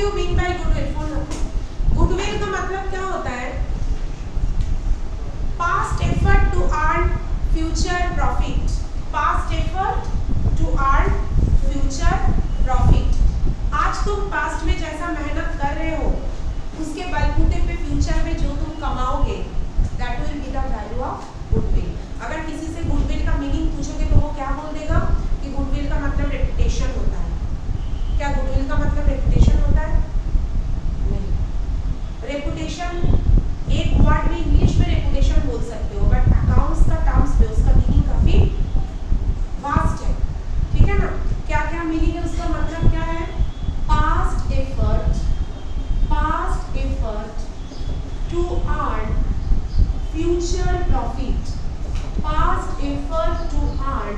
You mean by goodwill? Phone रखो। Goodwill का मतलब क्या होता है? Past effort to earn future profit. Past effort to earn future profit. आज तुम पास्ट में जैसा मेहनत कर रहे हो उसके बलबूते पे फ्यूचर में जो तुम कमाओगे that will be the value of goodwill. अगर किसी से गुडविल का मीनिंग पूछोगे तो वो क्या बोल देगा कि गुडविल का मतलब रेपुटेशन होता है। क्या गुडविल का मतलब रेपुटेशन होता है? नहीं। रेपुटेशन एक वर्ड में इंग्लिश में रेपुटेशन बोल सकते हो, बट अकाउंट्स का टर्म्स में उसका मीनिंग काफी वास्ट है, ठीक है ना? क्या क्या मीनिंग है उसका? मतलब क्या है? Past effort to earn future profit. Past effort to earn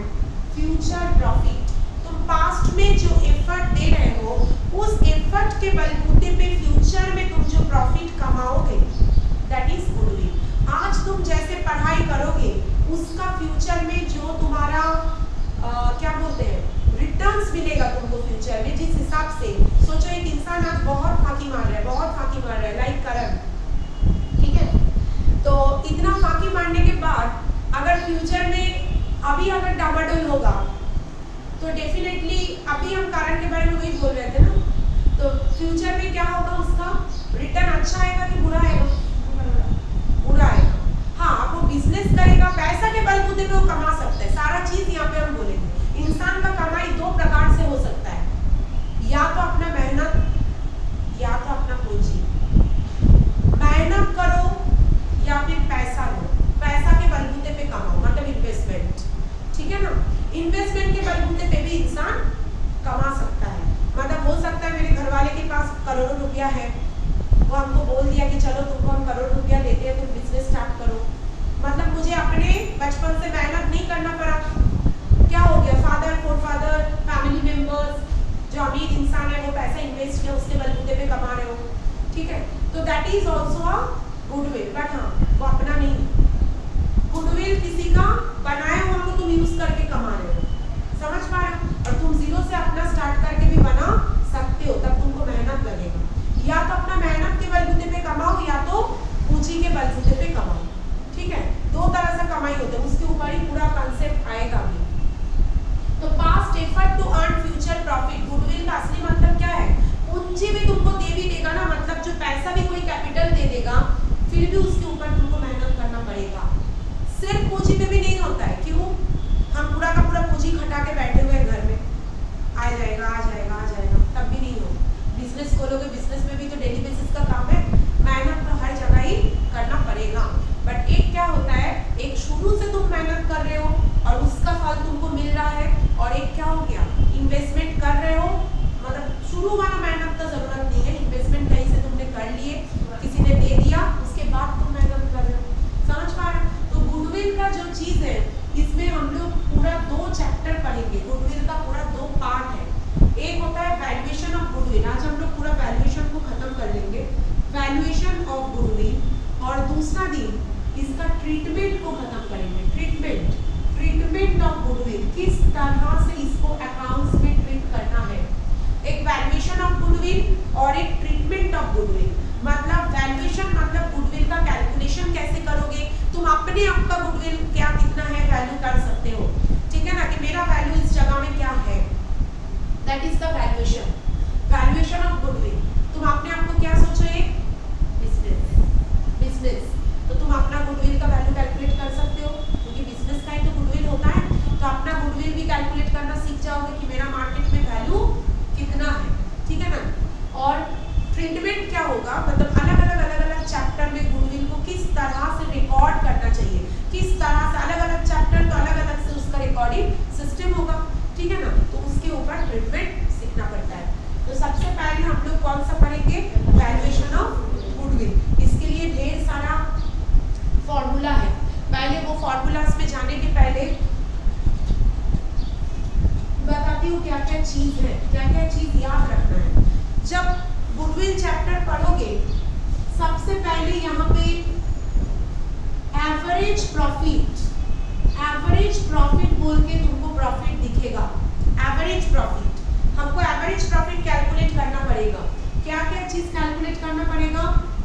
future profit. तुम पास्ट में जो एफर्ट दे रहे हो उस एफर्ट के बलबूते पे फ्यूचर में तुम जो प्रॉफिट कमाओगे दैट इज गुडविल। आज तुम जैसे पढ़ाई करोगे उसका फ्यूचर में जो तुम्हारा क्या बोलते हैं रिटर्न्स मिलेगा तुमको फ्यूचर में, जिस हिसाब से सोचो एक इंसान आज बहुत फांकी मार रहा है लाइक करण, ठीक है? तो इतना फांकी मारने के बाद अगर फ्यूचर में अभी अगर डामाडोल होगा तो डेफिनेटली अभी हम कारण के बारे में वही बोल रहे थे ना, तो फ्यूचर में क्या होगा? उसका रिटर्न अच्छा आएगा कि बुरा आएगा? बुरा आएगा। हाँ, अब वो बिजनेस करेगा, पैसा के बलबूते पे वो कमा सकता है। सारा चीज यहाँ पे हम बोलेंगे। इंसान का कमाई दो प्रकार से हो सकता है, या तो अपना मेहनत या तो अपना पूंजी। मेहनत करो या फिर पैसा लो, पैसा के बलबूते पे कमाओ, मतलब इन्वेस्टमेंट, ठीक है ना? इन्वेस्टमेंट के बलबूते पे भी इंसान कमा सकता है। मतलब हो सकता है मेरे घर वाले के पास करोड़ों रुपया है, वो हमको बोल दिया कि चलो तुमको हम करोड़ रुपया देते हैं, तुम बिजनेस स्टार्ट करो। मतलब मुझे अपने बचपन से मेहनत नहीं करना पड़ा, क्या हो गया? फादर फोरफादर फैमिली मेंबर्स जो अमीर इंसान है वो पैसा इन्वेस्ट किया, उसके बलबूते पे कमा रहे हो, ठीक है? तो that is also a goodwill. But हाँ, वो अपना नहीं। गुडविल किसी का बनाया हुआ को तुम यूज करके कमा रहे हो, समझ पा रहे हो? और तुम जीरो से अपना स्टार्ट करके भी बना सकते हो, तब तुमको मेहनत लगेगा। या तो अपना मेहनत के बलबूते पे कमाओ या तो पूंजी के बलबूते पे कमाओ, ठीक है? दो तरह से कमाई होती है, उसके ऊपर ही पूरा कॉन्सेप्ट आएगा भी। तो past effort to earn future profit, goodwill का असली मतलब क्या है? पूंजी भी तुमको दे भी देगा ना, मतलब जो पैसा भी कोई कैपिटल दे देगा फिर भी उसके ऊपर तुमको मेहनत करना पड़ेगा। सिर्फ पूंजी पे भी नहीं होता है। क्यों? हम पूरा का पूरा पूंजी खटा के बैठे हुए हैं घर में, आ जाएगा तब भी नहीं हो। बिजनेस खोलोगे, बिजनेस में भी तो डेली बेसिस का काम है, मेहनत तो हर जगह ही करना पड़ेगा। बट एक क्या होता है, एक शुरू से तुम मेहनत कर रहे हो और उसका फल तुमको मिल रहा है, और एक क्या हो गया, इन्वेस्टमेंट कर रहे हो, मतलब शुरू वाला मेहनत का जरूरत नहीं है, इन्वेस्टमेंट कहीं से तुमने कर लिए, किसी ने दे दिया, उसके बाद तुम मेहनत कर रहे हो, समझ पा रहे हो? तो गुडविल का जो चीज है इसमें हम लोग पूरा 2 चैप्टर पढ़ेंगे। गुडविल का पूरा 2 पार्ट है। एक होता है वैल्यूएशन ऑफ गुडविल, आज हम लोग पूरा वैल्यूएशन को खत्म कर लेंगे, वैल्यूएशन ऑफ गुडविल, और दूसरा दिन इसका ट्रीटमेंट को खत्म करेंगे। ट्रीटमेंट ऑफ गुडविल, किस तरह से इसको अकाउंट्स में ट्रीट करना है। एक वैल्यूएशन ऑफ गुडविल और एक ट्रीटमेंट ऑफ गुडविल। मतलब वैल्यूएशन मतलब गुडविल का कैलकुलेशन कैसे करोगे, तुम अपने आप का गुडविल क्या कितना है वैल्यू कर सकते हो, ठीक है ना? कि मेरा वैल्यू इस जगह में क्या है, that is the valuation of goodwill. तुम अपने आप को क्या सोचो, एक बिजनेस, तो तुम अपना गुडविल का वैल्यू कैलकुलेट कर सकते हो, क्योंकि बिजनेस का ही तो गुडविल होता है। तो अपना गुडविल भी कैलकुलेट करना सीख जाओगे कि मेरा मार्केट में वैल्यू कितना है, ठीक है ना? और ट्रीटमेंट क्या होगा, मतलब अलग अलग चैप्टर में गुडविल को किस तरह से रिकॉर्ड करना चाहिए, किस तरह से अलग अलग चैप्टर तो अलग अलग से उसका रिकॉर्डिंग सिस्टम होगा, ठीक है ना? तो उसके ऊपर ट्रीटमेंट सीखना पड़ता है। तो सबसे पहले हम लोग कौन सा पढ़ेंगे, वैल्यूएशन ऑफ गुडविल। इसके लिए ढेर सारा फॉर्मूला है। पहले वो फॉर्मूलाज में जाने के पहले बताती हूँ क्या क्या चीज है, क्या क्या चीज याद रखना है। जब गुडविल चैप्टर पढ़ोगे सबसे पहले यहाँ पे एवरेज प्रॉफिट बोल के तुमको प्रॉफिट दिखेगा। एवरेज प्रॉफिट, हमको एवरेज प्रॉफिट कैलकुलेट करना पड़ेगा। क्या क्या चीज कैलकुलेट करना पड़ेगा?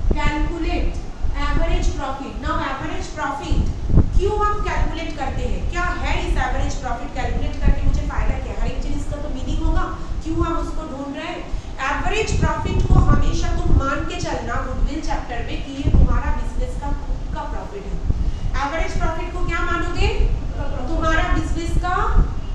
Calculate average profit. Now average profit क्यों हम कैलकुलेट करते हैं? क्या है इस एवरेज प्रॉफिट कैलकुलेट करके मुझे फायदा क्या? हर एक चीज का तो मीनिंग होगा, क्यों हम उसको ढूंढ रहे हैं? एवरेज प्रॉफिट को हमेशा तुम मान के चलना गुडविल चैप्टर में कि ये तुम्हारा बिजनेस का खुद का प्रॉफिट है। एवरेज प्रॉफिट को क्या मानोगे? तुम्हारा बिजनेस का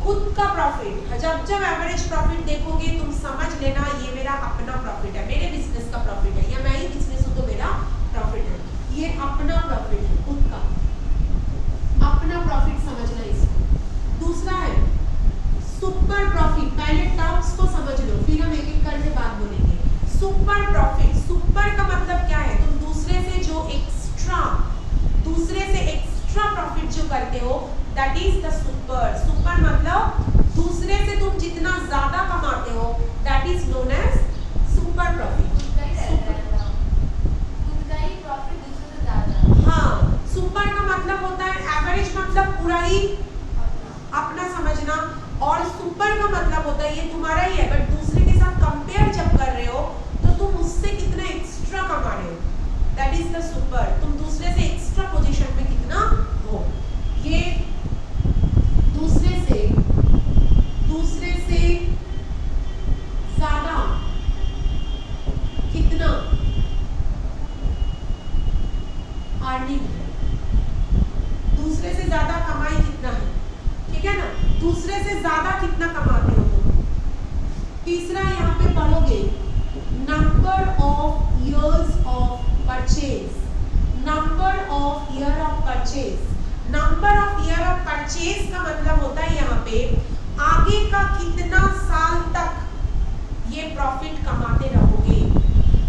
खुद का प्रॉफिट। जब जब एवरेज प्रॉफिट देखोगे तुम समझ लेना ये मेरा अपना प्रॉफिट है, मेरे बिजनेस का प्रॉफिट है, या मैं ही बिजनेस हूं तो मेरा प्रॉफिट है। ये अपना प्रॉफिट है, खुद का अपना प्रॉफिट समझना इसको। दूसरा है सुपर प्रॉफिट। पहले टर्म्स को समझ लो, फिर हम एक एक करके बात बोलेंगे। सुपर प्रॉफिट, सुपर का मतलब क्या है? तुम दूसरे से एक्स्ट्रा प्रॉफिट जो करते हो, that is the super. Super मतलब दूसरे से तुम जितना ज्यादा कमाते हो, that is known as super profit. हाँ, सुपर का मतलब होता है एवरेज मतलब पूरा ही अपना समझना, और सुपर का मतलब होता है ये तुम्हारा ही है बट दूसरे के साथ कंपेयर जब कर रहे हो तो तुम उससे कितना एक्स्ट्रा कमा रहे हो, दैट इज द सुपर। तुम दूसरे से एक्स्ट्रा पोजीशन में कितना हो, ये दूसरे से ज्यादा कितना अर्निंग है, दूसरे से ज्यादा कमाई कितना है, ठीक है ना? दूसरे से ज्यादा कितना कमाते हो तुम। तीसरा यहाँ पे पढ़ोगे number of years of purchase. Number of year of purchase, number of year of purchase का मतलब होता है यहाँ पे आगे का कितना साल तक ये प्रॉफिट कमाते रहोगे,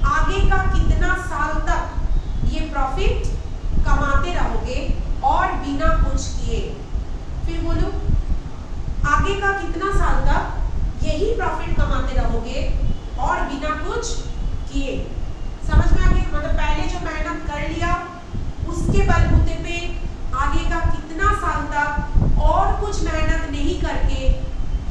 आगे का कितना साल तक ये प्रॉफिट कमाते रहोगे और बिना कुछ किए। फिर बोलो, आगे का कितना साल तक यही प्रॉफिट कमाते रहोगे और बिना कुछ किए। समझ में आ गया? मतलब पहले जो मेहनत कर लिया उसके बलबूते पे आगे का कितना साल तक और कुछ मेहनत नहीं करके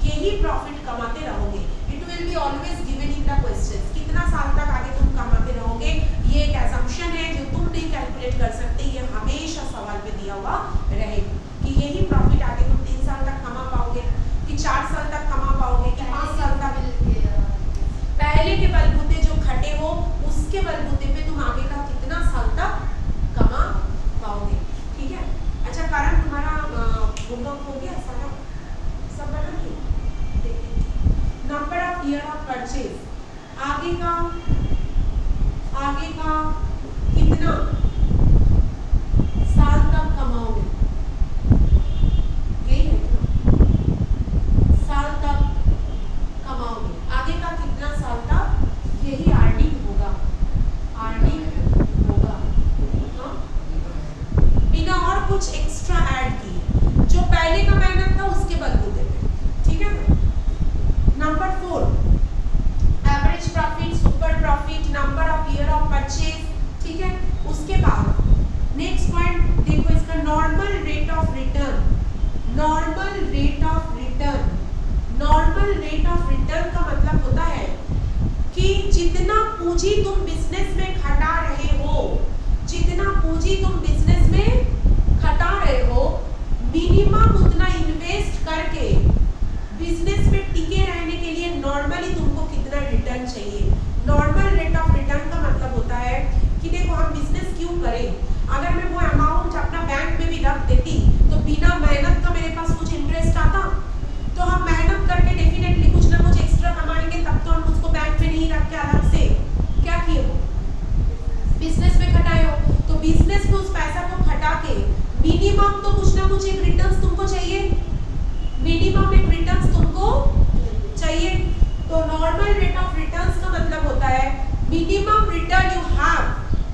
यही प्रॉफिट कमाते रहोगे। It will be always given in the questions, कितना साल तक आगे तुम कमाते रहोगे। ये एक असम्पशन है जो तुम नहीं कैलकुलेट कर सकते, ये हमेशा सवाल में दिया हुआ रहेगा कि यही प्रॉफिट आगे तुम 3 साल तक कमा पाओगे, कि 4 साल तक कमा पाओगे, कि 5 साल तक। पहले के बलबूते जो खटे हो उसके बलबूते पे तुम आगे का कितना साल तक कमा पाओगे, ठीक है? अच्छा, कारण तुम्हारा होमवर्क हो गया सारा, सब बना लिया? देखिए, number of year of purchase, आगे का कितना साल तक कमाओगे, यही है ना? साल तक कमाओगे, आगे का कितना साल तक यही अर्निंग होगा, हाँ? बिना और कुछ एक्स्ट्रा ऐड किए, जो पहले का मेहनत था उसके बलबूते पे, ठीक है ना? Number 4 average profit, super profit, number of year of purchase, ठीक है? उसके बाद नेक्स्ट पॉइंट देखो इसका, normal rate of return. Normal rate of return, normal rate of return का मतलब होता है कि जितना पूंजी तुम बिजनेस में खटा रहे हो, जितना पूंजी तुम बिजनेस में खटा रहे हो, मिनिमम उतना इन्वेस्ट करके बिजनेस में टिके रहने के लिए नॉर्मली तुमको कितना रिटर्न चाहिए। नॉर्मल रेट ऑफ रिटर्न का मतलब होता है कि देखो हम बिजनेस क्यों करें, अगर मैं वो अमाउंट अपना बैंक में भी रख देती तो बिना मेहनत का मेरे पास कुछ इंटरेस्ट आता, तो हम मेहनत करके डेफिनेटली कुछ ना कुछ एक्स्ट्रा कमाएंगे, तब तो हम उसको बैंक में नहीं रख के अलग से क्या किए हो, बिजनेस में खटाए हो। तो बिजनेस में उस पैसा को खटा के मिनिमम तो कुछ ना कुछ एक रिटर्न्स तुमको चाहिए, मिनिमम एक रिटर्न्स तुमको चाहिए। तो नॉर्मल रेट ऑफ रिटर्न्स का मतलब होता है minimum return you have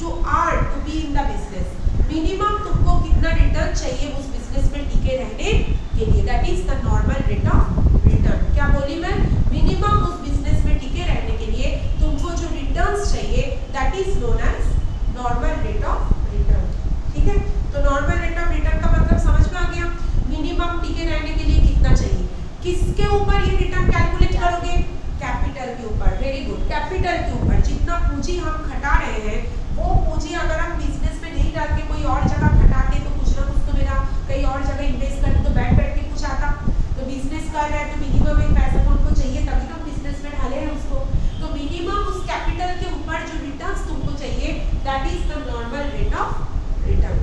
to earn to be in the business. Minimum तुमको कितना रिटर्न चाहिए उस बिजनेस में टिके रहने के लिए, that is the normal rate of return. क्या बोली मैं? मिनिमम उस बिजनेस में टिके रहने के लिए तुमको जो रिटर्न्स चाहिए, that is known as normal rate of return, ठीक है? तो नॉर्मल रेट ऑफ रिटर्न का मतलब समझ में आ गया, मिनिमम टिके रहने के लिए कितना चाहिए। किसके ऊपर ये रिटर्न कैलकुलेट करोगे? कैपिटल के ऊपर। वेरी गुड, कैपिटल के ऊपर। जितना पूंजी हम खटा रहे हैं वो पूंजी अगर हम बिजनेस में नहीं डाल के कोई और जगह खटाते तो कुछ ना कुछ तो मेरा कहीं और जगह इन्वेस्ट करते तो बैठ बैठ के कुछ आता। तो बिजनेस कर रहे हैं तो मिनिमम एक पैसा तो हमको चाहिए, तभी तो बिजनेस में डाले हैं उसको। तो मिनिमम उस कैपिटल के ऊपर जो रिटर्न्स तुमको चाहिए that is the normal rate of return.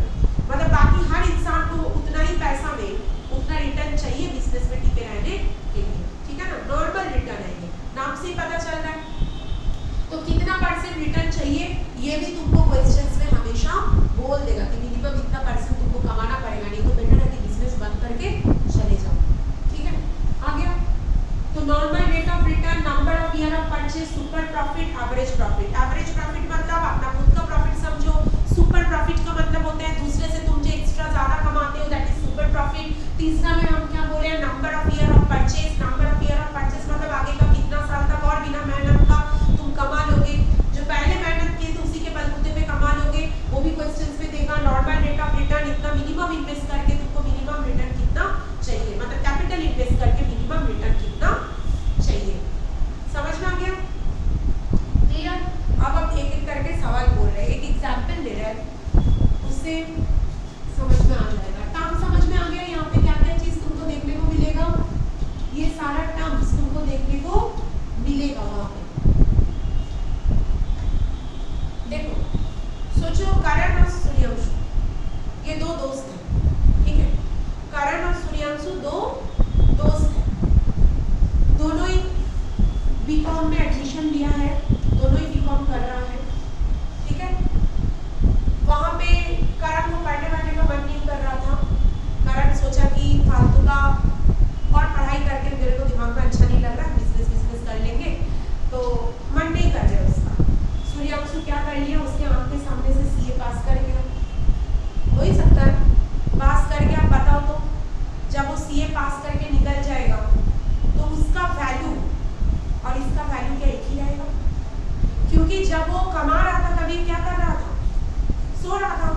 मतलब बाकी हर इंसान को उतना ही पैसा में उतना रिटर्न चाहिए बिजनेस में टिके रहने के लिए, ठीक है ना। नॉर्मल रिटर्न है ये, नाम से ही पता चल रहा है। तो कितना परसेंट रिटर्न चाहिए ये भी तुमको क्वेश्चंस में हमेशा बोल देगा कि मिनिमम इतना परसेंट तुमको कमाना पड़ेगा, नहीं तो बेटर है कि बिजनेस बंद करके चले जाओ, ठीक है। आ गया। तो normal rate of return, number of year of purchase, super profit, average profit. Average profit मतलब अपना खुद का प्रॉफिट समझो, सुपर प्रॉफिट का मतलब होता है दूसरे से तुम जो एक्स्ट्रा ज्यादा कमाते हो दैट इज सुपर प्रॉफिट। तीसरा में हम क्या बोले हैं, number of year of purchase. Number of year of purchase मतलब आगे का कितना साल तक और बिना मेहनत का तुम कमा लोगे, जो पहले मेहनत किए तो उसी के बलबूते पे कमा लोगे, वो भी क्वेश्चंस में देगा। नॉर्मल रेट ऑफ रिटर्न इतना मिनिमम इन्वेस्ट करके तुमको मिनिमम रिटर्न कितना चाहिए, मतलब कैपिटल इन्वेस्ट करके मिनिमम रिटर्न कितना चाहिए। समझ में आ गया? क्लियर? अब हम एक एक करके सवाल बोल रहे हैं, एक एग्जांपल ले रहे हैं, उससे समझ में आ जाएगा। टर्म समझ में आ गया यहाँ पे क्या क्या चीज तुमको देखने को मिलेगा, ये सारा टर्म्स तुमको देखने को मिलेगा वहां पे। देखो सोचो करण और सूर्यांशु ये दो दोस्त हैं, ठीक है। करण और सूर्यांशु दो दोस्त हैं, दोनों ही बीकॉम में एडमिशन लिया है, दोनों ही बीकॉम कर रहा है, ठीक है। वहां पे करण को पढ़ने का मन नहीं कर रहा था। करण सोचा कि फालतू का और पढ़ाई करके मेरे को दिमाग में अच्छा नहीं लग रहा, बिजनेस कर लेंगे, तो मन नहीं कर रहा उसका। सूर्यांशु क्या कर लिया, उसके आंख के सामने से सीए पास कर गया, हो ही सकता है पास कर गया। बताओ तो जब वो सीए पास करके निकल जाएगा तो उसका वैल्यू और इसका वैल्यू क्या एक ही रहेगा, क्योंकि जब वो कमा रहा था तभी क्या कर रहा था, सो रहा था।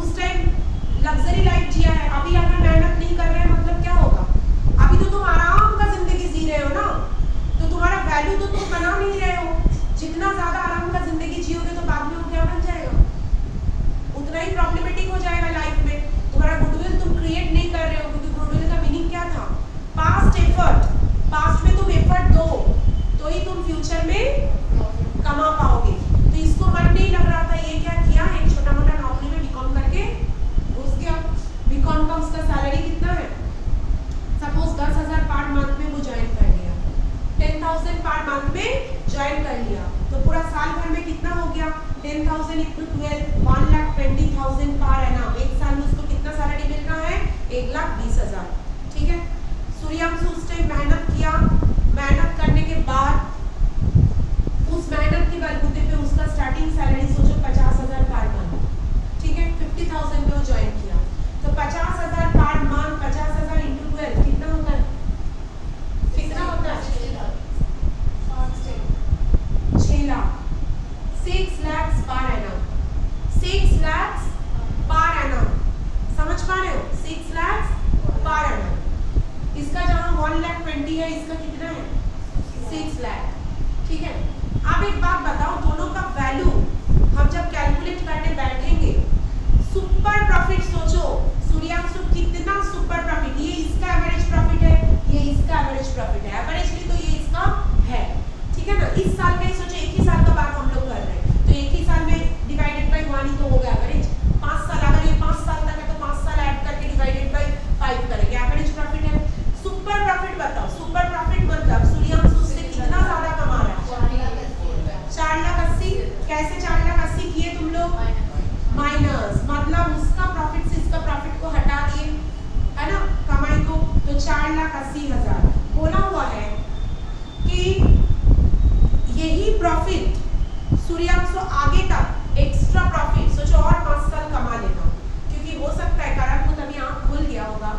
उस टाइम लग्जरी लाइफ जिया है। अभी अगर मेहनत नहीं कर रहे हैं मतलब क्या होगा, अभी तो तुम आराम का जिंदगी जी रहे हो ना, तो तुम्हारा वैल्यू तो तुम बना नहीं रहे हो। जितना ज्यादा आराम का जिंदगी जियोगे तो बाद में वो क्या बन जाएगा, उतना ही प्रॉब्लमेटिक हो जाएगा लाइफ में। तुम्हारा गुडविल तुम क्रिएट नहीं कर रहे हो, क्योंकि गुडविल का मीनिंग क्या था, पास्ट एफर्ट। पास्ट में तुम एफर्ट दो तो ही तुम फ्यूचर में कमा पाओगे। तो इसको मन नहीं लग रहा था, ये क्या किया, एक छोटा मोटा नौकरी में बीकॉम करके घुस गया। बीकॉम का उसका सैलरी कितना है, सपोज 10,000 पर मंथ में वो ज्वाइन कर लिया, 10,000 पर मंथ में ज्वाइन कर लिया, तो पूरा साल भर में कितना हो गया, 10,000 × 12 1,20,000 पर एनम। एक साल में उसको कितना सैलरी मिल रहा है, 1,20,000, ठीक है। सूर्यांशु उस टाइम मेहनत किया, मेहनत करने के बाद उस मेहनत के बलबूते पे उसका स्टार्टिंग सैलरी सोचो 50,000 पर मंथ, ठीक है। 50,000 में वो ज्वाइन किया, तो 50,000 पर मंथ, 50,000 × 12 कितना होता है, कितना होता है, 6 lakh, 6 lakh per annum, 6 lakh per annum. समझ पा रहे हो, 6 लाख पर एनम। इसका जहां 1,20,000 है, इसका कितना है, 6 लाख, ठीक है। आप एक बात बताओ, दोनों का वैल्यू हम जब कैलकुलेट करने बैठेंगे, सुपर प्रॉफिट सोचो, सूर्यांशु कितना सुपर प्रॉफिट, ये इसका एवरेज प्रॉफिट है, ये इसका एवरेज प्रॉफिट है, एवरेजली तो ये इसका है, ठीक है ना। इस साल का ही सोचो, एक ही साल का बात हम लोग कर रहे हैं, तो एक ही साल में डिवाइडेड बाय 1 ही तो होगा एवरेज। 5 साल, अगर ये 5 साल तक है तो 5 साल ऐड करके डिवाइडेड बाय 5 करेंगे, एवरेज प्रॉफिट है। सुपर प्रॉफिट बताओ, सुपर प्रॉफिट मतलब सूर्यांशु से कितना ज्यादा कमा रहा है, 4,80,000। कैसे 4,80,000 किए तुम लोग, माइनस, मतलब उसका प्रॉफिट से इसका प्रॉफिट को हटा दिए, है ना, कमाई को, तो 4,80,000 बोला हुआ है कि यही प्रॉफिट सूर्यांशु आगे तक एक्स्ट्रा प्रॉफिट सोचो और 5 साल कमा लेगा, क्योंकि हो सकता है करण को तभी आंख खुल गया होगा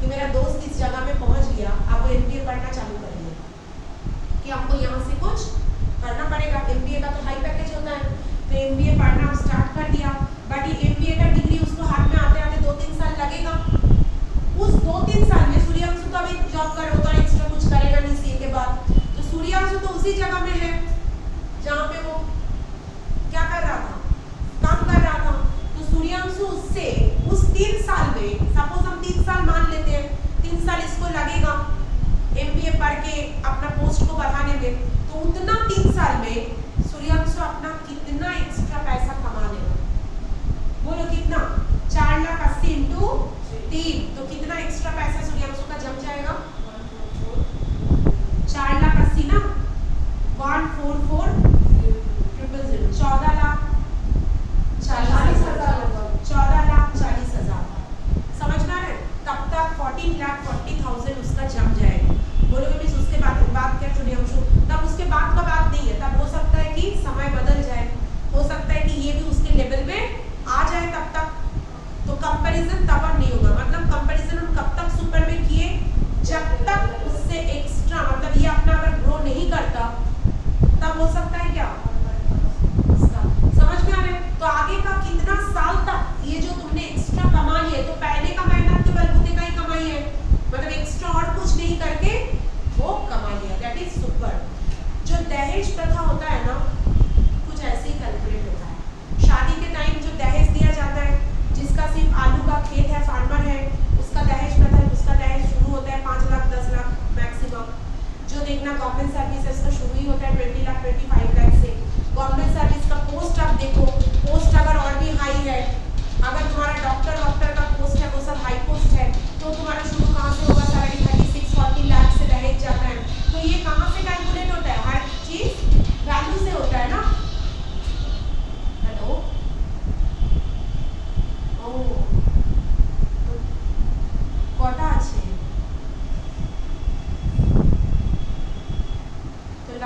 कि मेरा दोस्त इस जगह में पहुंच गया, अब वो एमबीए पढ़ना चालू कर दिया कि हमको यहाँ से कुछ करना पड़ेगा। एमबीए का तो हाई पैकेज होता है, तो एमबीए पढ़ना स्टार्ट कर दिया, बट ये एमबीए का डिग्री उसको हाथ में आते आते 2-3 साल लगेगा। उस 2-3 साल में सूर्यांशु तो अभी जॉब कर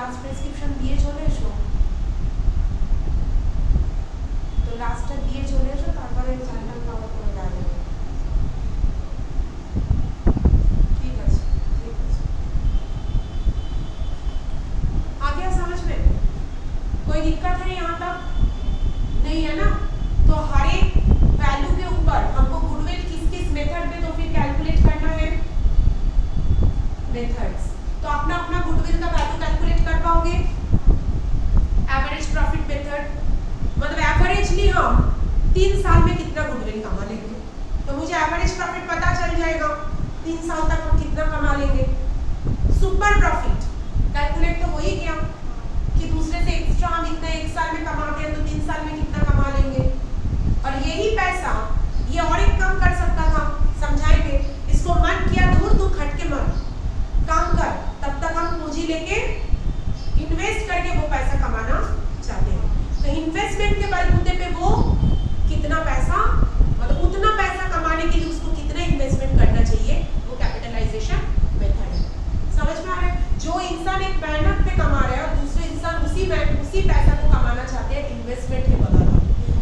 লাস্ট প্রেসক্রিপশন দিয়ে চলে এসো, তো লাস্টটা দিয়ে চলে এসো, তারপরে চ্যানেল কভার করে দেওয়া যাবে। ठीक है, आ गया समझ में? कोई दिक्कत है यहाँ तक? नहीं है ना? तो हर एक वैल्यू के ऊपर हमको गुडविल किस किस मेथड में तो फिर कैलकुलेट करना है, मेथड्स। तो अपना अपना गुडविल का वैल्यू कैलकुलेट कर पाओगे? एवरेज प्रॉफिट मेथड, मतलब एवरेजली हम 3 साल में कितना गुडविल कमा लेंगे, तो मुझे एवरेज प्रॉफिट पता चल जाएगा 3 साल तक हम कितना कमा लेंगे। सुपर प्रॉफिट कैलकुलेट तो हो ही गया कि दूसरे से एक्स्ट्रा हम इतना 1 साल में कमाते हैं तो 3 साल में कितना कमा लेंगे, और यही पैसा ये और एक काम कर सकता था, समझाएंगे इसको। मन किया दूर, तू खट के मत काम कर, तब तक हम पूंजी लेके इन्वेस्ट करके वो पैसा कमाना चाहते हैं। तो इन्वेस्टमेंट के बलबूते पे वो कितना पैसा, मतलब उतना पैसा कमाने के लिए उसको कितना इन्वेस्टमेंट करना चाहिए, वो कैपिटलाइजेशन मेथड है। समझ में आ रहा है? जो इंसान एक मेहनत पे कमा रहा है और दूसरे इंसान उसी पैसा को कमाना चाहते हैं इन्वेस्टमेंट के बदौलत,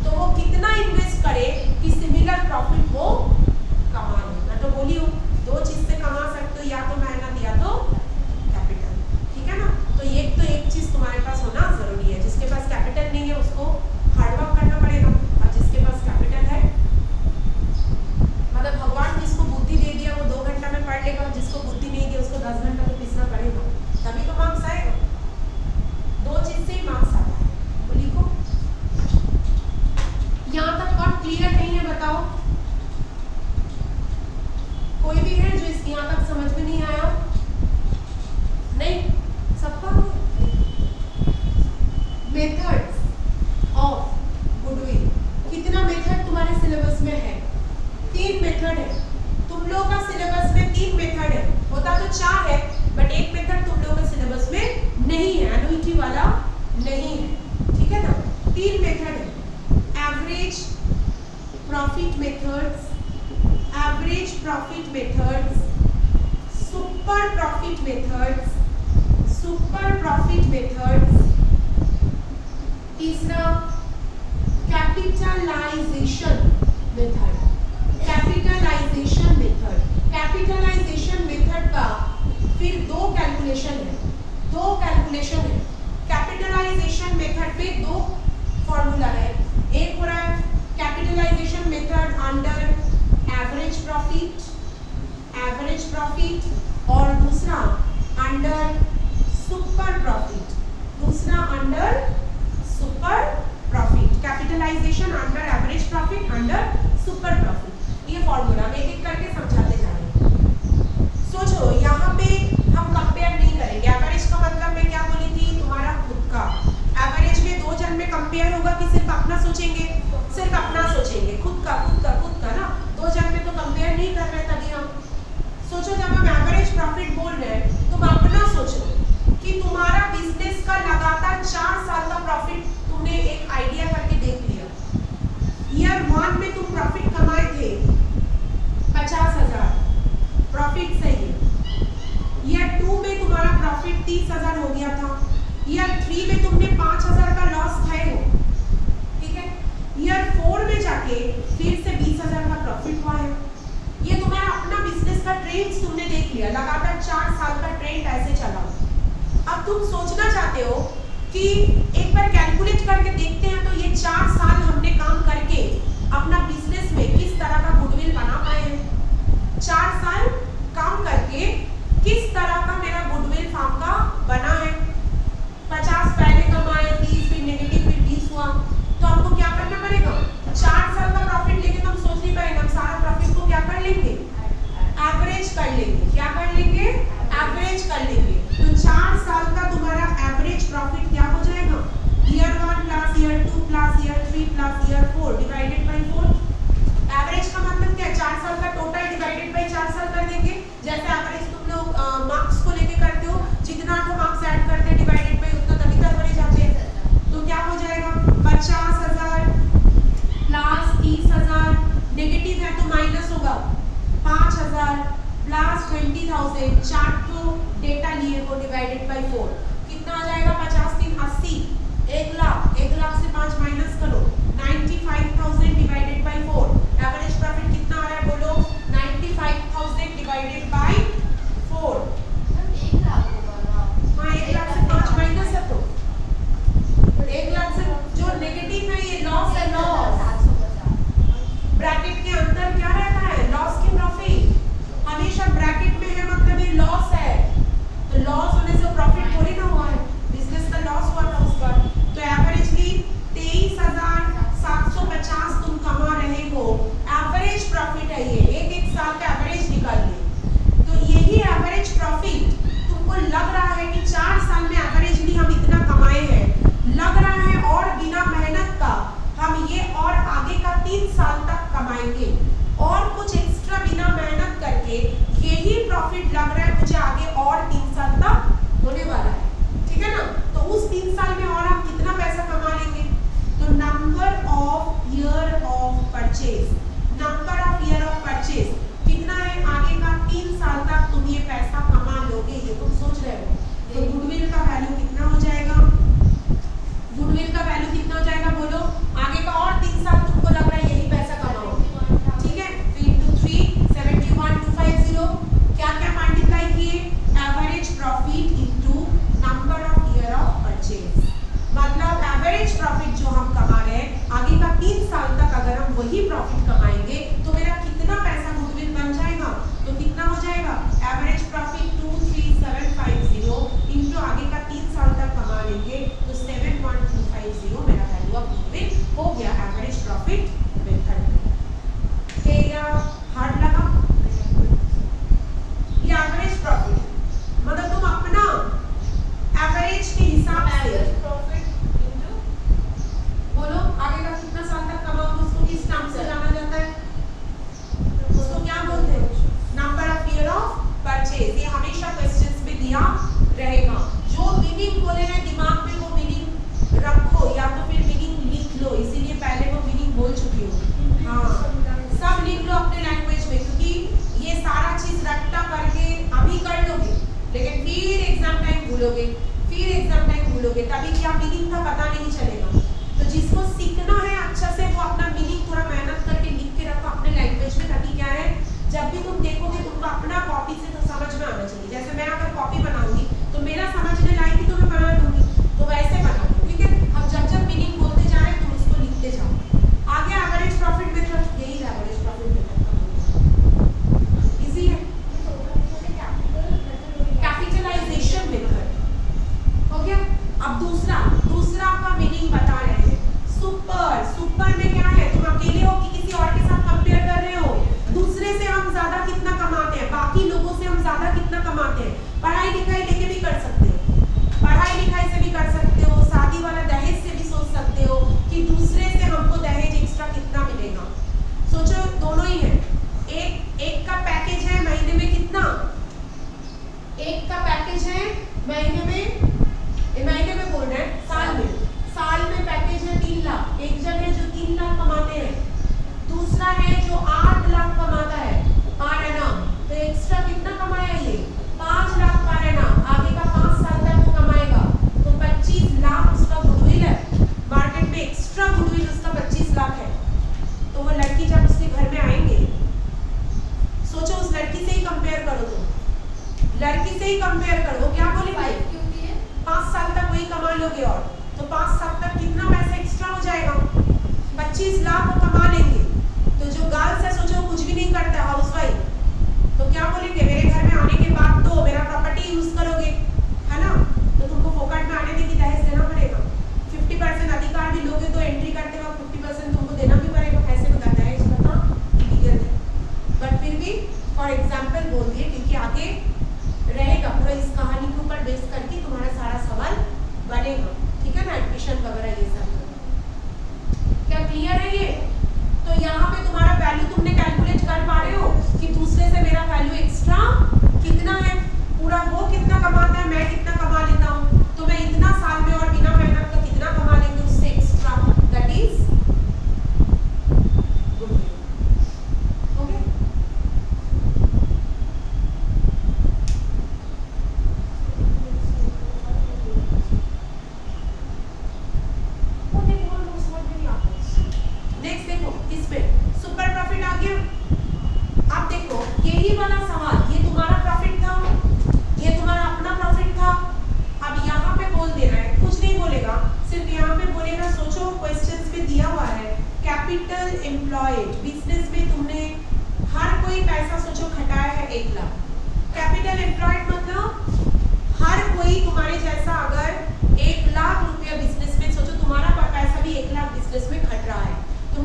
तो वो कितना इन्वेस्ट करे कि सिमिलर प्रॉफिट वो कमा ले। मैं तो बोली हूँ 2 चीज से कमा सकते हो, या तो मेहनत या तो कैपिटल, ठीक है ना? तो एक चीज तुम्हारे पास होना जरूरी है। जिसके पास कैपिटल नहीं है उसको हार्डवर्क करना पड़ेगा, और जिसके पास कैपिटल है, मतलब भगवान जिसको बुद्धि दे दिया वो 2 घंटा में पढ़ लेगा, और जिसको बुद्धि नहीं दी उसको 10 घंटा तो पिसना पड़ेगा, तभी तो मार्क्स आएगा। 2 चीज से ही मार्क्स आता है। तो लिखो, यहाँ तक कौन क्लियर नहीं है बताओ? कोई भी है जो इस यहाँ तक समझ में नहीं आया? नहीं, सबका मेथड्स ऑफ गुडविल, कितना मेथड तुम्हारे सिलेबस में है? 3 मेथड है। तुम लोगों का सिलेबस में 3 मेथड है, होता तो 4 है, बट एक मेथड तुम लोगों के सिलेबस में नहीं है, एनुइटी वाला नहीं है, ठीक है ना? 3 मेथड है, average profit methods, average profit methods, super profit methods, super profit methods, तीसरा capitalisation method, capitalisation method. Capitalisation method का फिर 2 कैलकुलेशन है, 2 कैलकुलेशन है। कैपिटलाइजेशन मेथड पे 2 फॉर्मूला है, एक हो रहा है capitalisation method under average profit, और दूसरा अंडर सुपर प्रॉफिट, दूसरा under super profit. Capitalisation under average profit, under super profit, ये फॉर्मूला मैं एक एक करके समझाते जा रही हूँ। सोचो, यहाँ पे हम कंपेयर नहीं करेंगे। एवरेज का मतलब मैं क्या बोली थी, तुम्हारा खुद का। एवरेज में 2 जन में कंपेयर होगा कि सिर्फ अपना सोचेंगे, सिर्फ अपना सोचेंगे, खुद का ना। 2 जन में तो कंपेयर नहीं कर रहे, तभी हम सोचो जब हम एवरेज प्रॉफिट बोल रहे हैं तुम अपना सोचो कि तुम्हारा बिजनेस का लगातार 4 साल का प्रॉफिट तुमने एक आइडिया करके देख लिया। ईयर 1 में तुम प्रॉफिट कमाए थे 50,000, प्रॉफिट सही है। ईयर 2 में तुम्हारा प्रॉफिट 30,000 हो गया था। ईयर 3 में तुमने 5,000 का लॉस खाए हो, ठीक है? ईयर 4 में जाके फिर से 20,000 का प्रॉफिट हुआ है। ये तुम्हारा अपना बिजनेस का ट्रेंड तुमने देख लिया, लगातार 4 साल का ट्रेंड ऐसे चला। अब तुम सोचना चाहते हो कि एक बार कैलकुलेट करके देखते हैं तो ये 4 साल हमने काम करके अपना बिजनेस में किस तरह का गुडविल बना पाए हैं। 4 साल काम करके किस तरह का मेरा गुडविल फार्म का बना है। 50 पहले कमाए, 30 फिर नेगेटिव, फिर 20 हुआ, तो हमको क्या करना पड़ेगा? 4 साल का प्रॉफिट लेके तो हम सोच नहीं पाएंगे, हम सारा प्रॉफिट को क्या कर लेंगे? एवरेज कर लेंगे। क्या कर लेंगे? एवरेज कर लेंगे। तो 4 साल का तुम्हारा एवरेज प्रॉफिट क्या हो जाएगा? Year 1 plus year 2 plus year 3 plus year 4 divided by 4। Average का मतलब क्या है? 4 साल का टोटल डिवाइडेड बाय 4 साल कर देंगे। जैसे एवरेज तुम लोग मार्क्स को लेके करते हो, जितना तो मार्क्स ऐड करते हैं डिवाइडेड बाय उतना तभी तक बढ़े जाते हैं। तो क्या हो जाएगा? 50,000 प्लस 30,000, नेगेटिव है तो माइनस होगा। 5,000 प्लस 20,000, चार्ट को डेटा लिए हो डिवाइडेड बाय 4। कितना आ जाएगा 50 3 80, 1 लाख, 1 लाख से 5 माइनस करो, 95,000 डिवाइडेड बाय 4, एवरेज प्रॉफिट कितना आ रहा है बोलो, 95,000 डिवाइडेड बाय 4, 1 लाख होगा ना। हाँ 1 लाख से 5 माइनस है तो 1 लाख से जो नेगेटिव है ये लॉस है, लॉस। 750 ब्रैकेट के अंदर क्या रहता है, लॉस की प्रॉफिट हमेशा ब्रैकेट में है, मतलब ये लॉस है, तो लॉस होने से प्रॉफिट थोड़ी ना हुआ है, बिजनेस का लॉस हुआ था उस पर। तो एवरेजली 23,750 तुम कमा रहे हो, एवरेज प्रॉफिट है ये, एक साल का एवरेज निकालिए। तो यही एवरेज प्रॉफिट तुमको लग रहा है कि 4 साल में एवरेजली हम इतना कमाए हैं, लग रहा है और बिना मेहनत का हम ये और आगे का 3 साल तक कमाएंगे, और कुछ एक्स्ट्रा बिना मेहनत करके यही प्रॉफिट लग रहा है मुझे आगे और 3 साल तक होने वाला है, ठीक है ना। तो उस 3 साल में और हम कितना पैसा कमा लेंगे, तो number of year of purchase, number of year of purchase कितना है, आगे का 3 साल तक तुम ये पैसा कमा लोगे, ये तुम सोच रहे हो। तो गुडविल का वैल्यू कितना हो जाएगा, गुडविल का वैल्यू कितना हो जाएगा बोलो, आगे का और 3 साल तुमको लग रहा है यही पैसा कमाओ, ठीक है। तो इंटू 3 71,250, क्या क्या मल्टीप्लाई किए, average profit into number of year of purchase, मतलब एवरेज प्रॉफिट जो हम कमा रहे हैं आगे का 3 साल तक अगर हम वही प्रॉफिट कमाएंगे तो मेरा कितना पैसा गुडविल बन जाएगा, तो कितना हो जाएगा, एवरेज प्रॉफिट 23750 इंटू आगे का 3 साल तक कमा लेंगे तो 71250 मेरा वैल्यू ऑफ गुडविल हो गया, एवरेज प्रॉफिट मेथड। क्या या हार्ड लगा, ये एवरेज प्रॉफिट मतलब तुम अपना एवरेज के हिसाब से प्रॉफिट इनटू बोलो आगे का कितना साल तक कमाओगे, उसको किस नाम से जाना जाता है, उसको क्या बोलते हैं, number of year of purchase. ये हमेशा क्वेश्चंस में दिया रहेगा, जो मीनिंग बोले हैं दिमाग में वो मीनिंग रखो या तो फिर मीनिंग लिख लो, इसीलिए पहले वो मीनिंग बोल चुकी हूँ, हाँ सब लिख लो अपने लैंग्वेज में, क्योंकि ये सारा चीज रट्टा करके अभी कर लोगे लेकिन फिर एग्जाम टाइम भूलोगे, फिर एग्जाम टाइम भूलोगे, तभी क्या मीनिंग था पता नहीं चलेगा। तो जिसको सीखना है अच्छा से वो अपना मीनिंग थोड़ा मेहनत करके लिख के रखो अपने लैंग्वेज में, ताकि क्या है जब भी तुम देखोगे तुमको अपना कॉपी से तो समझ में आना चाहिए। जैसे मैं अगर कॉपी बनाऊंगी तो मेरा समझ में लाएगी तो मैं बना दूंगी, तो वैसे बनाओ, ठीक है। हम जब जब मीनिंग बोलते जा रहे हैं तुम उसको लिखते जाओ। आगे एवरेज प्रॉफिट मेथड, यही है एवरेज प्रॉफिट मेथड, इजी है, कैपिटलाइजेशन मेथड हो गया। अब दूसरा आपका मीनिंग बता रहे हैं, सुपर, सुपर में क्या है, तुम अकेले हो कि किसी और के साथ कंपेयर कर रहे हो, दूसरे से हम ज्यादा कितना कमाते हैं, बाकी लोगों से हम ज्यादा कितना कमाते हैं, पढ़ाई लिखाई लेके भी कर सकते हो, पढ़ाई लिखाई से भी कर सकते हो, शादी वाला दहेज से भी सोच सकते हो कि दूसरे से हमको दहेज एक्स्ट्रा कितना मिलेगा, सोचो दोनों ही है। एक का पैकेज है महीने में कितना, एक का पैकेज है महीने में बोल रहे हैं साल में पैकेज है 3 लाख, एक जन है जो 3 लाख कमाते हैं, दूसरा है जो 8 लाख कमाता है पर एनम, तो एक्स्ट्रा कितना कमाया ये 5 लाख पर एनम, आगे का 5 साल तक वो कमाएगा तो 25 लाख उसका गुडविल है, मार्केट में एक्स्ट्रा गुडविल उसका 25 लाख है। तो वो लड़की जब उसके घर में आएंगे, सोचो उस लड़की से ही कंपेयर करो, तो लड़की से ही कंपेयर करो, क्या बोलेंगे 5 साल तक वही कमा लोगे, और तो 5 साल तक कितना पैसा एक्स्ट्रा हो जाएगा, 25 लाख वो कमा लेंगे। तो जो गर्ल्स है सोचो कुछ भी नहीं करता, हाउसवाइफ, तो क्या बोलेंगे मेरे घर में आने के बाद तो मेरा प्रॉपर्टी यूज करोगे, है ना, तो तुमको फोकट में आने देगी दहेज देना पड़ेगा, 50% अधिकार भी लोगे तो एंट्री करते वक्त 50% तुमको देना भी पड़ेगा, कैसे बता दहेज बता लीगल है, बट फिर भी फॉर एग्जाम्पल बोल दिए क्योंकि आगे रहेगा पूरा इस कहानी के ऊपर बेस करके तुम्हारा सारा सवाल बनेगा, ठीक है ना, एडमिशन वगैरह ये सब। क्या क्लियर है ये, तो यहाँ पे तुम्हारा वैल्यू तुमने कैलकुलेट कर पा रहे हो कि दूसरे से मेरा वैल्यू एक्स्ट्रा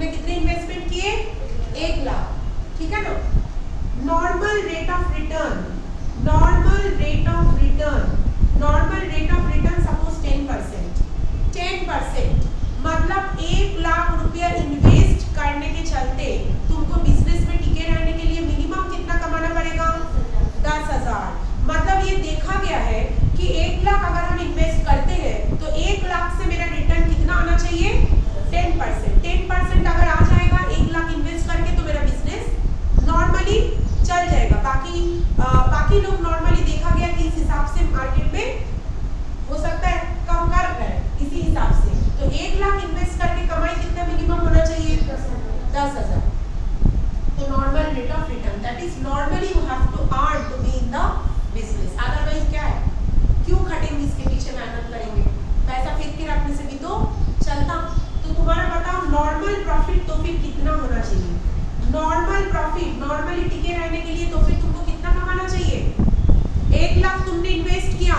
तुमने कितने इन्वेस्टमेंट किए? 1 लाख, ठीक है ना। Normal rate of return, normal rate of return, normal rate of return suppose 10%, 10% मतलब 1 लाख रुपया इन्वेस्ट करने के चलते तुमको बिजनेस में टिके रहने के लिए मिनिमम कितना कमाना पड़ेगा? 10,000। मतलब ये देखा गया है कि 1 लाख अगर हम इन्वेस्ट करते हैं तो 1 लाख से मेरा रिटर्न कितना आना चाहिए? 10%। 10% अगर आ जाएगा 1 लाख इन्वेस्ट करके तो मेरा बिजनेस नॉर्मली चल जाएगा। बाकी लोग नॉर्मली देखा गया कि इस हिसाब से मार्केट में हो सकता है कम कर रहे हैं इसी हिसाब से। तो 1 लाख इन्वेस्ट करके कमाई कितना मिनिमम होना चाहिए? 10,000। तो normal rate of return that is normally you have to earn to be in the business. Otherwise क्या है, क्यों खटेंगे इसके पीछे, मेहनत करेंगे, पैसा फेंक के रखने से भी तो चलता। तो तुम्हारा बताओ नॉर्मल प्रॉफिट तो फिर कितना होना चाहिए? नॉर्मल प्रॉफिट नॉर्मली टिके रहने के लिए तो फिर तुमको कितना कमाना चाहिए? 1 लाख तुमने इन्वेस्ट किया,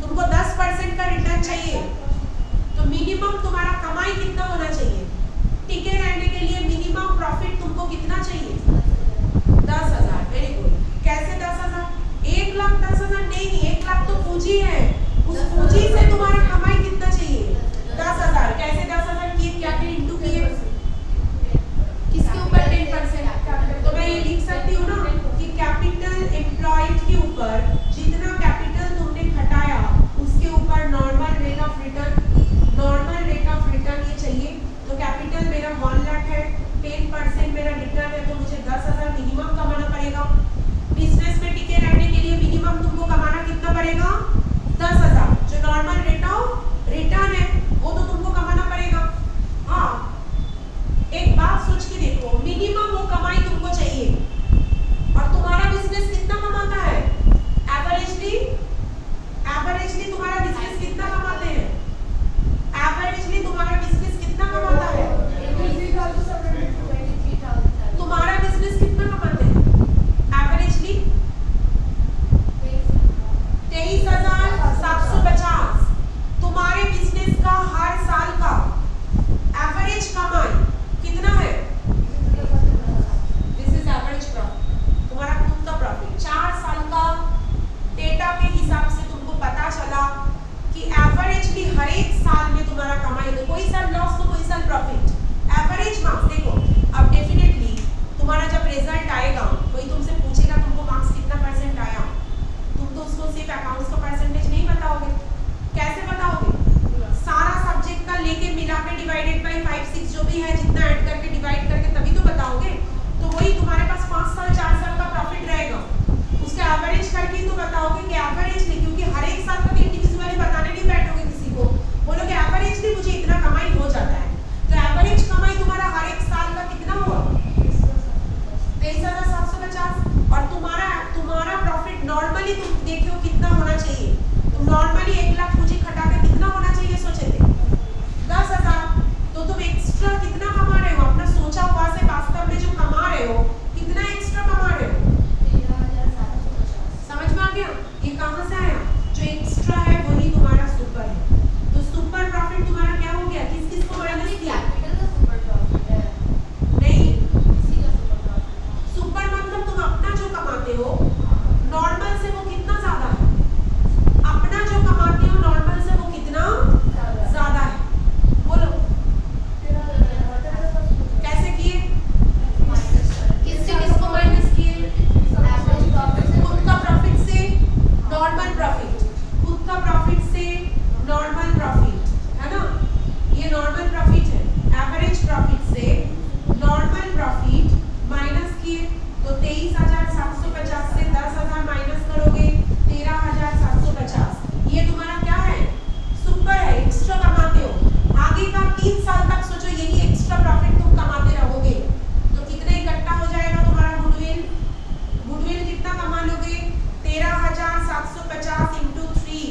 तुमको 10% का रिटर्न चाहिए, तो मिनिमम तुम्हारा कमाई कितना होना चाहिए? टिके रहने के लिए मिनिमम प्रॉफिट तुमको कितना चाहिए? 10,000। Very good. कैसे 10,000? 1 लाख 10,000 नहीं, 1 लाख तो पूंजी है, उस पूंजी से तुम्हारा कमाई कितना चाहिए? 10,000। कैसे 10,000 किए? क्या के इंटू किए? किसके ऊपर? 10%। तो मैं ये लिख सकती हूँ ना कि कैपिटल एम्प्लॉयड के ऊपर जितना कैपिटल तुमने खटाया उसके ऊपर normal rate of return, normal rate of return ये चाहिए। तो कैपिटल मेरा 1 लाख है, 10% मेरा रिटर्न है, तो मुझे 10,000 मिनिमम कमाना पड़ेगा। बिजनेस में टिके रहने के लिए मिनिमम तुमको कमाना कितना पड़ेगा? 10,000। जो नॉर्मल रेट ऑफ रिटर्न है वो तो तुमको कमाना पड़ेगा। हाँ, एक बात सोच के देखो, मिनिमम वो कमाई तुमको चाहिए और तुम्हारा बिजनेस कितना कमाता है? एवरेजली तुम्हारा बिजनेस कितना कमाते हैं? एवरेजली तुम्हारा बिजनेस कितना कमाता है? तुम्हारा बिजनेस कितना कमाते हैं एवरेजली? 23,750। तुम्हारे बिजनेस का हर साल का एवरेज कमाई कितना है? दिस इज एवरेज प्रॉफिट, तुम्हारा खुद का प्रॉफिट। 4 साल का डेटा के हिसाब से तुमको पता चला कि एवरेजली हर एक साल में तुम्हारा कमाई, तो कोई साल लॉस तो कोई साल प्रॉफिट। एवरेज मार्क्स देखो, अब डेफिनेटली तुम्हारा जब रिजल्ट आएगा कोई तुमसे पूछेगा तुमको मार्क्स कितना परसेंट आया, तुम तो उसको सिर्फ अकाउंट्स का परसेंटेज नहीं बताओगे। कैसे बताओगे? सारा सब्जेक्ट का लेके मिला के डिवाइडेड बाय 5 6 जो भी है जितना ऐड करके डिवाइड करके तभी तो बताओगे। तो वही तुम्हारे पास 5 साल 4 साल का प्रॉफिट रहेगा, उसका एवरेज करके ही तो बताओगे कि एवरेजली, क्योंकि हर एक साल का तो इंडिविजुअली बताने नहीं बैठोगे किसी को, बोलोगे एवरेजली मुझे इतना कमाई हो जाता है। तो एवरेज कमाई तुम्हारा हर एक साल का कितना हुआ? 23,750। और तुम्हारा प्रॉफिट नॉर्मली तुम देखो कितना होना चाहिए? तुम नॉर्मली 1 लाख पूंजी खटा के कितना होना चाहिए सोचे थे? 10,000। तो तुम एक्स्ट्रा कितना कमा रहे हो? अपना सोचा हुआ से वास्तव में जो कमा रहे हो कितना एक्स्ट्रा कमा रहे हो? 13,750। समझ में आ गया? ये कहाँ से आया? जो एक्स्ट्रा है वही तुम्हारा सुपर है। तो सुपर प्रॉफिट तुम्हारा क्या हो गया? किस किस को माइनस किया? कैपिटल का सुपर प्रॉफिट है नहीं, इसी का सुपर प्रॉफिट। सुपर मतलब तुम अपना जो कमाते हो नॉर्मल से वो कितना ज्यादा है? अपना जो कमाते हो नॉर्मल से वो कितना ज्यादा है? बोलो कैसे किए? किससे किसको माइनस किए? एवरेज प्रॉफिट से खुद का प्रॉफिट से नॉर्मल प्रॉफिट, खुद का प्रॉफिट से नॉर्मल प्रॉफिट, है ना? ये नॉर्मल प्रॉफिट है। एवरेज प्रॉफिट से नॉर्मल प्रॉफिट माइनस किए, तो 23,750 से 10,000 माइनस करोगे 13,750। ये तुम्हारा क्या है? सुपर है, एक्स्ट्रा कमाते हो। आगे का 3 साल तक सोचो यही एक्स्ट्रा प्रॉफिट तुम कमाते रहोगे तो कितना इकट्ठा हो जाएगा तुम्हारा गुडविल? गुडविल कितना कमा लोगे? 13,750 इंटू 3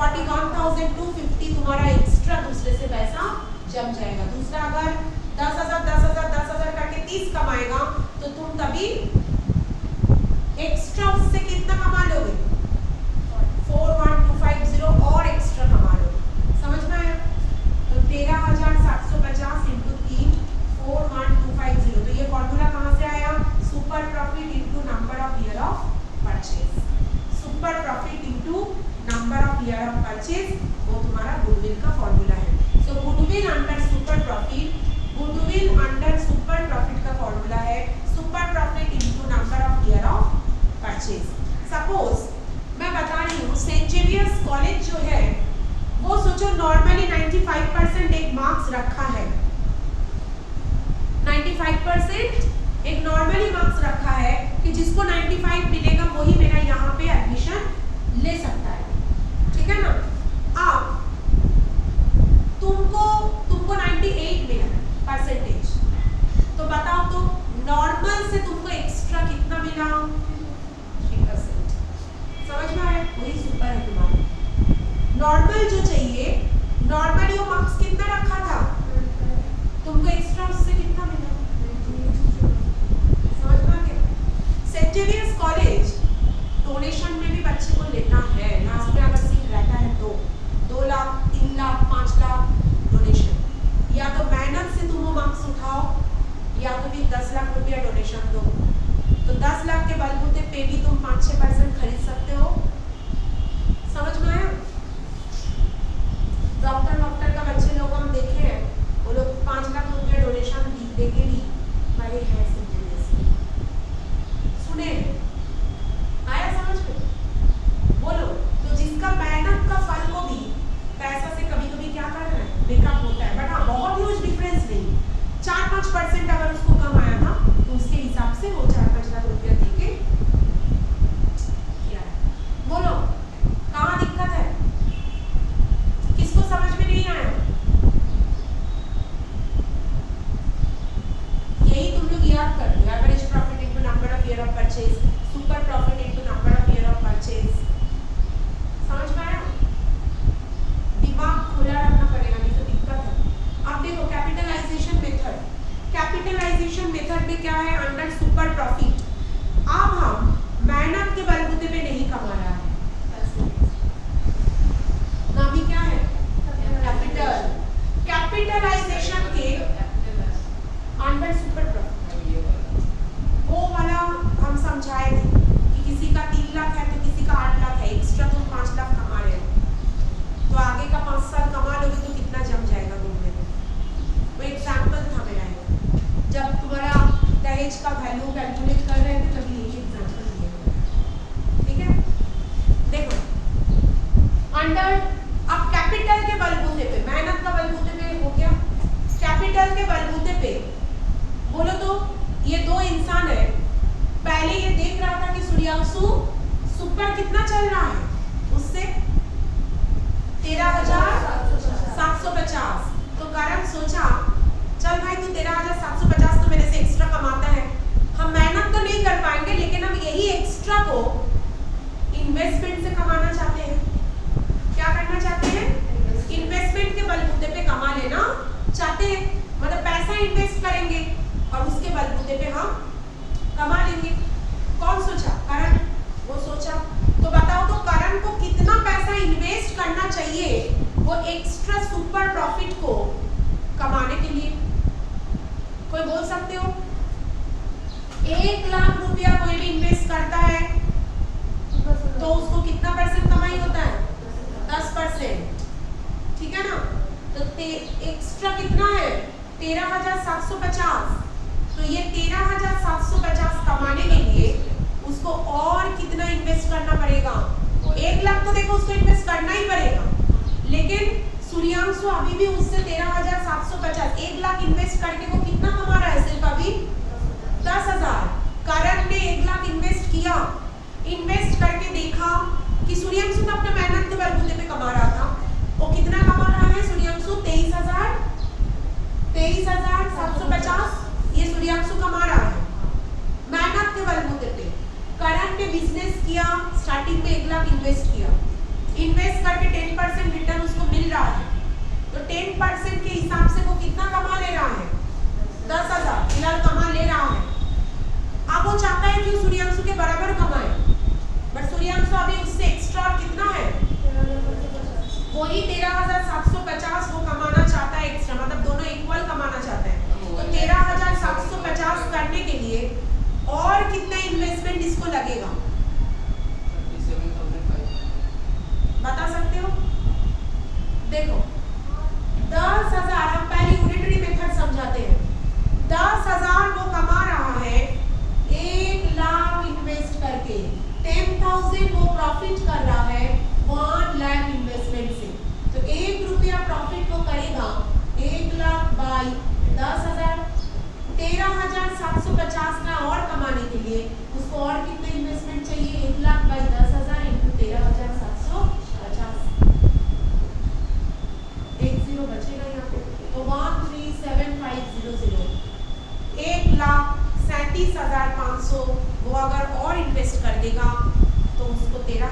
41,250 तुम्हारा एक्स्ट्रा दूसरे से पैसा जम जाएगा। दूसरा अगर 10,000 10,000 10,000 करके 30 कमाएगा तो तुम तभी एक्स्ट्रा उससे कितना कमा लोगे? 41,250 और एक्स्ट्रा कमा लोगे। समझ में आया? तो 13,750 into 3 41,250 super profit into number of year of purchase, वो तुम्हारा गुडविल का फॉर्मूला है। So goodwill under super profit, goodwill under super profit का फॉर्मूला है super profit into number of year of purchase. Suppose मैं बता रही हूँ सेंट जेवियर्स कॉलेज जो है वो सोचो नॉर्मली 95% एक मार्क्स रखा है, 95% एक नॉर्मली मार्क्स रखा है कि जिसको 95 मिलेगा वही मेरा यहाँ पे एडमिशन ले सकता है, ठीक है ना। अब तुमको 98 मिला परसेंटेज, तो बताओ तो नॉर्मल से तुमको एक्स्ट्रा कितना मिला? 3%। समझ में आया? वही सुपर है तुम्हारा। नॉर्मल जो चाहिए, नॉर्मली वो मार्क्स कितना रखा था, तुमको एक्स्ट्रा उससे कितना मिला? समझ में आ गया? सेंट जेवियर्स कॉलेज डोनेशन में भी बच्चे को लेना है, लास्ट में अगर सीट रहता है तो 2 लाख 3 लाख 5 लाख डोनेशन, या तो मेहनत से तुम वो मार्क्स उठाओ या तो फिर 10 लाख रुपया डोनेशन दो। तो 10 लाख के बलबूते पे भी तुम 5-6% खरीद सकते हो। समझ में आया? डॉक्टर का बच्चे लोग हम देखे हैं, वो लोग 5 लाख रुपया डोनेशन देके भी भाई है सुने आया समझ में? बोलो। तो जिसका मेहनत का फल को भी पैसा से कभी कभी क्या कर रहा है, मेकअप होता है, बट हाँ बहुत ह्यूज डिफरेंस नहीं, 4-5% अगर उसको कम आया था तो उसके हिसाब से वो 4-5 लाख रुपया देके किया है। बोलो कहाँ दिक्कत है? किसको समझ में नहीं आया? यही तुम लोग याद कर लो, average profit into number of year of purchase, super profit into number of year of purchase. समझ में आया? दिमाग खुला रखना पड़ेगा, नहीं तो दिक्कत है। अब देखो कैपिटलाइजेशन मेथड, कैपिटलाइजेशन मेथड में क्या है? अंडर सुपर प्रॉफिट अब हम मेहनत के बलबूते पे नहीं कमा रहा है, ना भी क्या है कैपिटल, कैपिटलाइजेशन के अंडर सुपर प्रॉफिट वो वाला हम समझाए थे कि किसी का 3 लाख है तो किसी का 8 लाख है, एक्स्ट्रा तुम 5 लाख कमा रहे हो तो आगे का 5 साल कमा लोगे तो कितना जम जाएगा घूमने में। वो एग्जाम्पल था मेरा, जब तुम्हारा दहेज का वैल्यू कैलकुलेट कर रहे थे तभी यही एग्जाम्पल दिए, ठीक है। देखो अंडर अब कैपिटल के बलबूते पे, मेहनत का बलबूते पे हो गया, कैपिटल के बलबूते पे बोलो तो ये 2 इंसान है, पहले ये देख रहा था कि सूर्यांशु सुपर कितना चल रहा है, उससे 13,750। तो करण सोचा चल भाई तू 13,750 तो मेरे से एक्स्ट्रा कमाता है, हम मेहनत तो नहीं कर पाएंगे लेकिन हम यही एक्स्ट्रा को इन्वेस्टमेंट से कमाना चाहते हैं। क्या करना चाहते हैं? इन्वेस्टमेंट के बलबूते पे कमा लेना चाहते हैं, मतलब पैसा इन्वेस्ट करेंगे और उसके बलबूते पे हम कमा लेंगे। कौन सोचा? करण। वो सोचा। तो बताओ तो करण को कितना पैसा इन्वेस्ट करना चाहिए वो एक्स्ट्रा सुपर प्रॉफिट को कमाने के लिए? कोई बोल सकते हो? 1 लाख रुपया कोई भी इन्वेस्ट करता है तो उसको कितना परसेंट कमाई होता है? 10%, ठीक है ना। तो एक्स्ट्रा कितना है? 13,750। तो ये 13,750 कमाने के लिए उसको और कितना इन्वेस्ट करना पड़ेगा? 1 लाख तो देखो उसको इन्वेस्ट करना ही पड़ेगा, लेकिन सूर्यांशु अभी भी उससे 13,750, 1 लाख इन्वेस्ट करके वो कितना कमा रहा है? सिर्फ अभी 10,000। करण ने 1 लाख इन्वेस्ट किया, इन्वेस्ट करके देखा कि सूर्यांशु तो अपने मेहनत के बलबूते पे कमा रहा था, वो कितना कमा रहा है सूर्यांशु? 23,750 ये सूर्यांशु कमा रहा है मेहनत के बलबूते पे। करण ने बिजनेस किया, स्टार्टिंग में 1 लाख इन्वेस्ट किया, इन्वेस्ट करके 10% रिटर्न उसको मिल रहा है, तो 10% के हिसाब से वो कितना कमा ले रहा है? 10,000 फिलहाल कमा ले रहा है। अब वो चाहता है कि सूर्यांशु के बराबर कमाए, बट सूर्यांशु अभी उससे एक्स्ट्रा कितना है? वही 13,750 वो कमाना चाहता है एक्स्ट्रा, मतलब दोनों इक्वल कमाना चाहते हैं। तो 13,750 करने के लिए और कितना इन्वेस्टमेंट इसको लगेगा?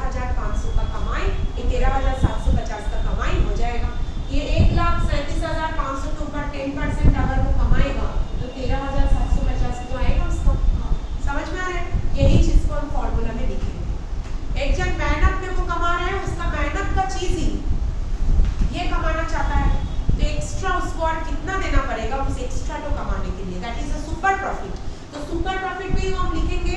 13,500 का कमाई, ये 13,750 का कमाई हो जाएगा। ये 1,37,500 के ऊपर 10% अगर वो कमाएगा तो 13,750 तो आएगा उसका। समझ में आ रहा है? यही चीज को हम फॉर्मूला में लिखेंगे। एक जन मेहनत में वो कमा रहा है, उसका मेहनत का चीज ही ये कमाना चाहता है, तो एक्स्ट्रा उसको और कितना देना पड़ेगा उस एक्स्ट्रा को कमाने के लिए, that is a super profit. तो सुपर प्रॉफिट भी हम लिखेंगे,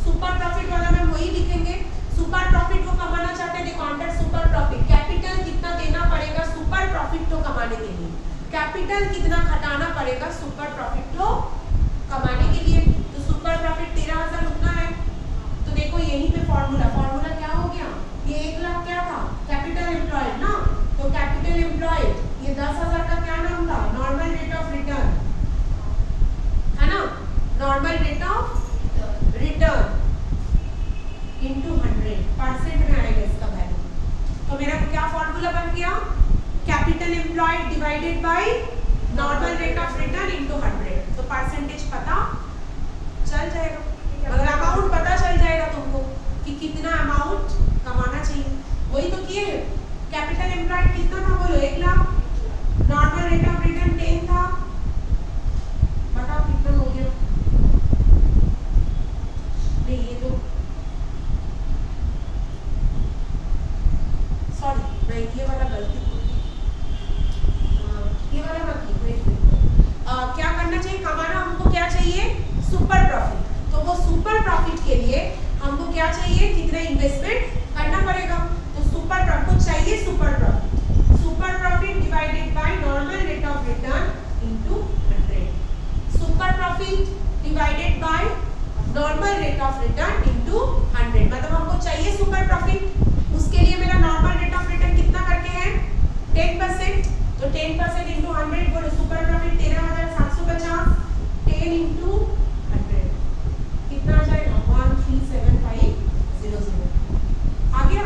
सुपर प्रॉफिट वाला में वही लिखेंगे। सुपर प्रॉफिट को कमाना चाहते हैं, देखो अंडर सुपर प्रॉफिट कैपिटल कितना देना पड़ेगा सुपर प्रॉफिट को कमाने के लिए, कैपिटल कितना घटाना पड़ेगा सुपर प्रॉफिट को कमाने के लिए। तो सुपर प्रॉफिट 13,000 उतना है। तो देखो यहीं पे फॉर्मूला क्या हो गया, ये 1 लाख क्या था, कैपिटल एम्प्लॉयड ना, तो कैपिटल एम्प्लॉयड ये 10,000 का क्या नाम था, नॉर्मल रेट ऑफ रिटर्न है ना, normal rate of return into 100% में आएगा इसका वैल्यू। तो मेरा क्या फॉर्मूला बन गया, capital employed divided by normal rate of return into 100। तो परसेंटेज पता चल जाएगा, मतलब अमाउंट पता चल जाएगा तुमको कि कितना अमाउंट कमाना चाहिए। वही तो किए, कैपिटल एम्प्लॉयड कितना था बोलो, 1 lakh, normal rate of return 10 था, बताओ कितना हो गया। नहीं ये तो सॉरी मैं ये वाला गलती ये वाला मत लिखो। क्या करना चाहिए, कमाना हमको क्या चाहिए, सुपर प्रॉफिट। तो वो सुपर प्रॉफिट के लिए हमको क्या चाहिए, कितना इन्वेस्टमेंट करना पड़ेगा। तो सुपर प्रॉफिट चाहिए, super profit divided by normal rate of return into 100। Super profit divided by normal rate of return into 100, मतलब हमको चाहिए सुपर प्रॉफिट। उसके लिए मेरा नॉर्मल रेट ऑफ रिटर्न कितना करके है, 10%। तो 10% इनटू 100 बोलो, सुपर प्रॉफिट 13,750, 10 इनटू 100 कितना आ जाएगा, 137500 आ गया।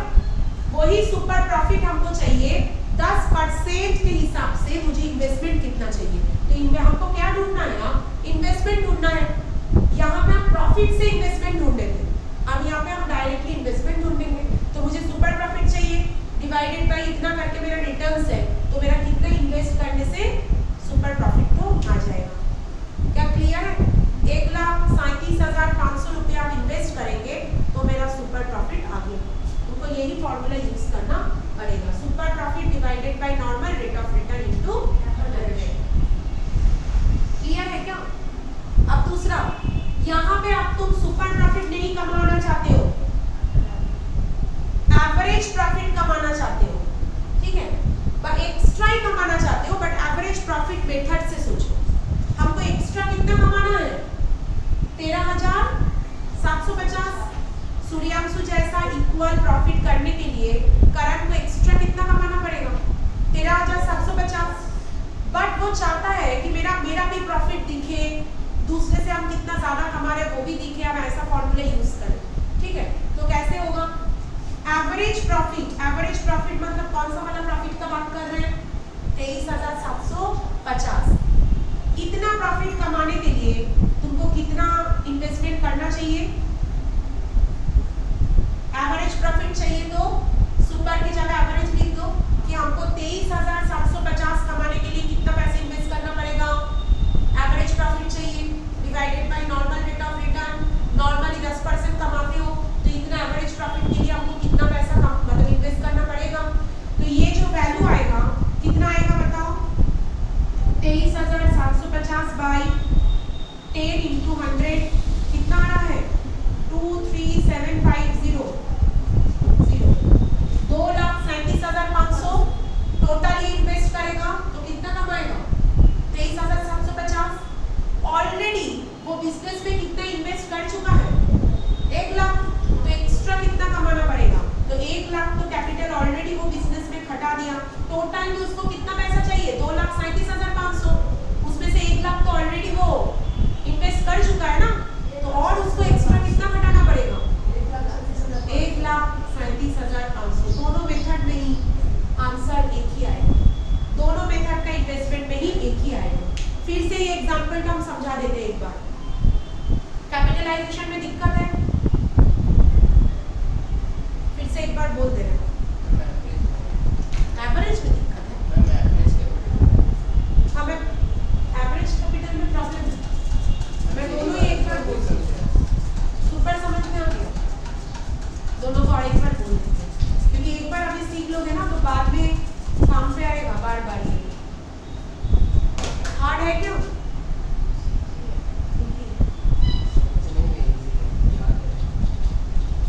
वही सुपर प्रॉफिट हमको चाहिए 10% के हिसाब से, मुझे इन्वेस्टमेंट कितना चाहिए। तो इनमें हमको क्या ढूंढना है, इन्वेस्टमेंट ढूंढना है। यहाँ पे हम प्रॉफिट से इन्वेस्टमेंट ढूंढते थे, अब यहाँ पे हम डायरेक्टली इन्वेस्टमेंट ढूंढेंगे। तो मुझे सुपर प्रॉफिट चाहिए डिवाइडेड बाय इतना करके मेरा रिटर्न्स है, तो मेरा कितना इन्वेस्ट करने से सुपर प्रॉफिट तो आ जाएगा। क्या क्लियर है? 1,37,500 रुपया आप इन्वेस्ट करेंगे तो मेरा सुपर प्रॉफिट आ गया। तुमको यही फॉर्मूला यूज करना पड़ेगा, super profit divided by normal rate of return into 100। Clear है क्या? अब दूसरा, यहाँ पे अब तुम सुपर प्रॉफिट नहीं कमाना चाहते हो, एवरेज प्रॉफिट कमाना चाहते हो, ठीक है, एक्स्ट्रा ही कमाना चाहते हो, बट एवरेज प्रॉफिट मेथड से सोचो। हमको एक्स्ट्रा कितना कमाना है, 13,750। सूर्यांशु जैसा इक्वल प्रॉफिट करने के लिए करण को एक्स्ट्रा कितना कमाना पड़ेगा, 13,750। बट वो चाहता है कि मेरा भी प्रॉफिट दिखे, दूसरे से हम कितना ज्यादा कमा रहे वो भी दिखे, हम ऐसा फॉर्मूला यूज करें, ठीक है। तो कैसे होगा, एवरेज प्रॉफिट मतलब कौन सा वाला प्रॉफिट का बात कर रहे हैं, 23,750। इतना प्रॉफिट कमाने के लिए तुमको कितना इन्वेस्टमेंट करना चाहिए, एवरेज प्रॉफिट चाहिए तो सुपर की जगह एवरेज लिख दो कि हमको 23,750 कमाने के लिए कितना पैसे इन्वेस्ट करना पड़ेगा, एवरेज प्रॉफिट चाहिए divided by normal rate of return. Normally 10% कमाते हो तो इतना एवरेज प्रॉफिट के लिए हमको कितना पैसा मतलब इन्वेस्ट करना पड़ेगा। तो ये जो वैल्यू आएगा कितना आएगा बताओ, 23,750 बाई 10 इंटू 100 कितना आ रहा है, 23,750 2,37,500 टोटल ये इन्वेस्ट करेगा तो कितना कमाएगा, 23,750। ऑलरेडी वो बिजनेस में कितना इन्वेस्ट कर चुका है, 1 लाख। तो एक्स्ट्रा कितना कमाना पड़ेगा, तो 1 लाख तो कैपिटल ऑलरेडी वो बिजनेस में खटा दिया। टोटल में उसको कितना पैसा चाहिए, 2,37,500। उसमें से 1 लाख तो ऑलरेडी वो इन्वेस्ट कर चुका है ना, तो और उसको एक्स्ट्रा कितना घटाना पड़ेगा, 1,37,500। दोनों मेथड में ही आंसर एक ही आएगा, दोनों मेथड का इन्वेस्टमेंट में ही एक ही आएगा। फिर से ये एग्जांपल का हम समझा देते हैं एक बार। कैपिटलाइजेशन में दिक्कत है, फिर से एक बार बोल दे रहे हो। एवरेज में दिक्कत है। हाँ, मैं एवरेज कैपिटल में प्रॉब्लम है। मैं दोनों ही एक बार बोल सकती हूँ। सुपर समझ में आ गया? दोनों को एक बार बोल देते हैं, क्योंकि एक बार अभी सीख लोगे ना तो बाद में काम पे आएगा बार बार। ये हार्ड है क्या?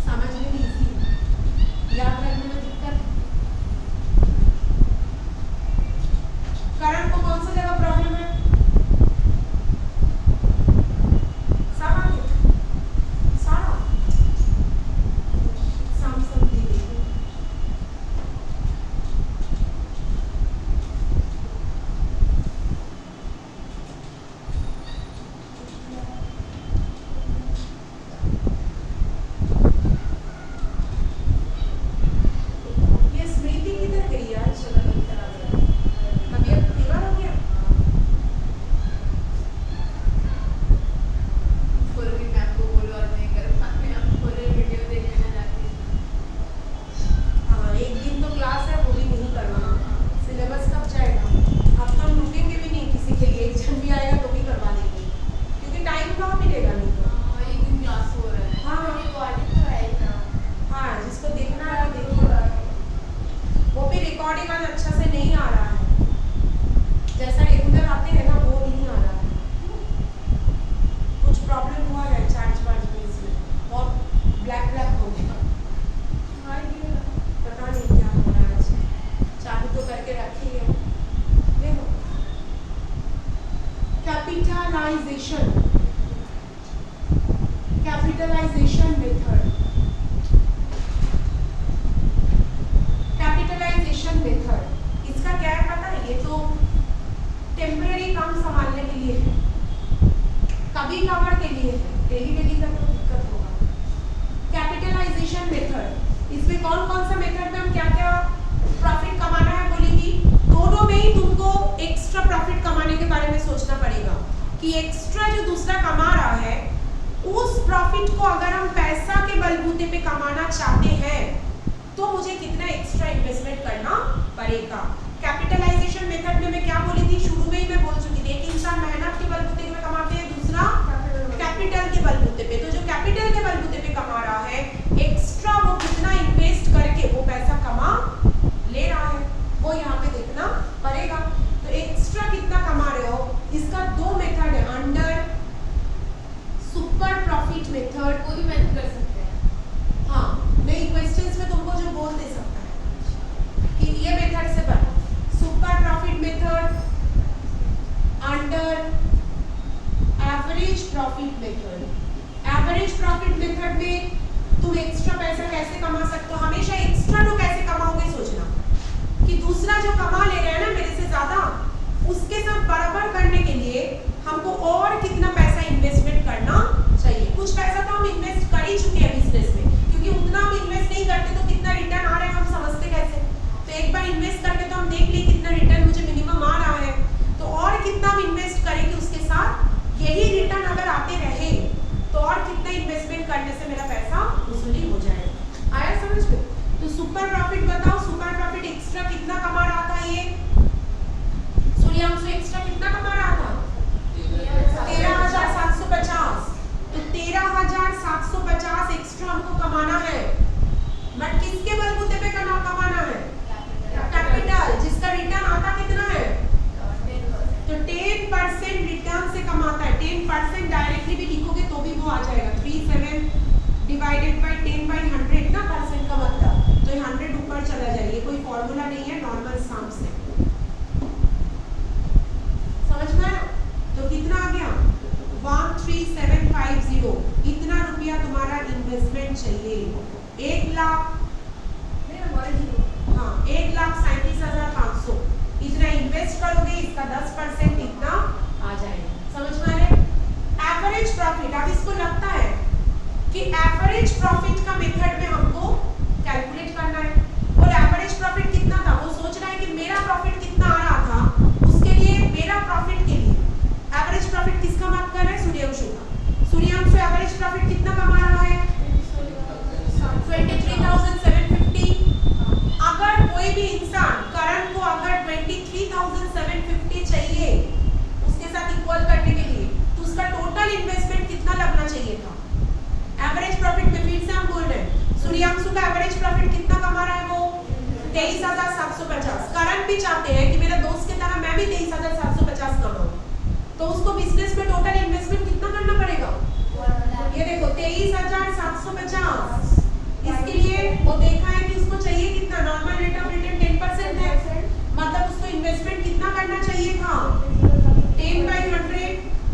समझने में इजी है, याद रखने में दिक्कत। करण को कौन सी जगह प्रॉब्लम है? सारा सारा समझती है। ये स्मृति किधर गई यार? चलो तबीयत बीमार हो गया? पूरी मैम को बोलो और नहीं कर पाते हम पूरे वीडियो देखने जाते हैं। हाँ, एक दिन तो क्लास है, वो भी नहीं करवाना। सिलेबस कब जाएगा? अब तो हम रुकेंगे भी नहीं किसी के लिए, एग्जाम भी आएगा तो भी करवा देंगे, क्योंकि टाइम कहाँ मिलेगा नहीं तो। हाँ, एक दिन क्लास हो रहा है। हाँ। रिकॉर्डिंग तो है ही ना। हाँ, जिसको देखना है देखिएगा। वो भी रिकॉर्डिंग आज अच्छा से नहीं आ रहा है, जैसा रेगुलर आते हैं ना वो नहीं आ रहा है। कुछ प्रॉब्लम हुआ है चार्ज वार्ज में, इसमें और ब्लैक ब्लैक हो गया। पता नहीं क्या हो रहा है आज। चालू तो करके रखी है। देखो, कैपिटलाइजेशन मेथड। कैपिटलाइजेशन मेथड इसका क्या है पता है? ये तो टेम्परेरी काम संभालने के लिए है, कभी कभार के लिए है, डेली डेली का तो दिक्कत होगा। कैपिटलाइजेशन मेथड, इसमें कौन कौन सा मेथड में हम क्या क्या प्रॉफिट कमाना है बोलेगी। दोनों में ही तुमको एक्स्ट्रा प्रॉफिट कमाने के बारे में सोचना पड़ेगा कि एक्स्ट्रा जो दूसरा कमा रहा है उस प्रॉफिट को अगर हम पैसा के बलबूते पे कमाना चाहते हैं तो मुझे कितना एक्स्ट्रा इन्वेस्टमेंट करना पड़ेगा। कैपिटलाइजेशन मेथड में मैं क्या बोली थी? शुरू में ही मैं बोल चुकी थी, एक इंसान मेहनत के बलबूते पे कमाते हैं, दूसरा कैपिटल के बलबूते पे। तो जो कैपिटल के बलबूते पे कमा रहा है, एक्स्ट्रा वो कितना इन्वेस्ट करके वो पैसा कमा ले रहा है, वो यहाँ पे देखना पड़ेगा। तो एक्स्ट्रा कितना कमा रहे हो, इसका दो मेथड है, अंडर सुपर प्रॉफिट मेथड। कोई भी मैनेज कर सकते हैं। हाँ, नहीं क्वेश्चंस में तुमको जो बोल दे सकता है कि ये मेथड से बना super profit method, under average profit method. Average profit method में तुम एक्स्ट्रा पैसा कैसे कमा सकते हो, हमेशा एक्स्ट्रा तो कैसे कमाओगे सोचना कि दूसरा जो कमा ले रहे हैं ना मेरे से ज्यादा, उसके साथ बराबर करने के लिए हमको और कितना पैसा इन्वेस्टमेंट करना चाहिए। कुछ पैसा तो हम इन्वेस्ट कर ही चुके हैं बिजनेस में, क्योंकि उतना हम इन्वेस्ट नहीं करते तो कितना रिटर्न आ रहा है हम समझते कैसे। तो एक बार इन्वेस्ट करके तो हम देख लिए कितना रिटर्न मुझे मिनिमम आ रहा है, तो और कितना हम इन्वेस्ट करेंगे उसके साथ, यही रिटर्न अगर आते रहे तो और कितना इन्वेस्टमेंट करने से मेरा पैसा वसूली हो जाएगा। आया समझ में? तो सुपर प्रॉफिट बताओ, सुपर प्रॉफिट एक्स्ट्रा कितना कमा रहा था ये? सूर्यांशु एक्स्ट्रा कितना कमा रहा था? 13,750। तो 13,750 एक्स्ट्रा हमको कमाना है, बट किसके बलबूते पे कमाना है? कैपिटल, जिसका रिटर्न आता कितना है? तो 10% रिटर्न से कमाता है। 10% डायरेक्टली भी लिखोगे तो भी वो आ जाएगा, 37 डिवाइडेड बाय 10/100 ना परसेंट का मतलब, तो ये 100 ऊपर चला जाएगा। ये कोई फॉर्मूला नहीं है, नॉर्मल सम से समझ में आया? तो कितना आ गया? 13750। इतना रुपया तुम्हारा इन्वेस्टमेंट चाहिए। 1,37,500 इतना इन्वेस्ट करोगे, इसका 10% इतना आ जाएगा। समझ में आया? एवरेज प्रॉफिट, अब इसको लगता है कि एवरेज प्रॉफिट का मेथड में हमको कैलकुलेट करना है। और एवरेज प्रॉफिट कितना था, वो सोच रहा है कि मेरा प्रॉफिट कितना आ रहा था, उसके लिए मेरा प्रॉफिट के लिए एवरेज प्रॉफिट किसका बात कर रहा है? सूर्यांशु का। सूर्यांशु एवरेज प्रॉफिट कितना कमा रहा है? 23,750। भी चाहते हैं कि मेरा दोस्त की तरह मैं भी 23,750 कमाऊं, तो उसको बिजनेस में टोटल इन्वेस्टमेंट कितना करना पड़ेगा? ये देखो 23,750। इसके लिए वो देखा है कि उसको चाहिए कितना, नॉर्मल रेट ऑफ रिटर्न 10% है, मतलब उसको इन्वेस्टमेंट कितना करना चाहिए था? 10/100,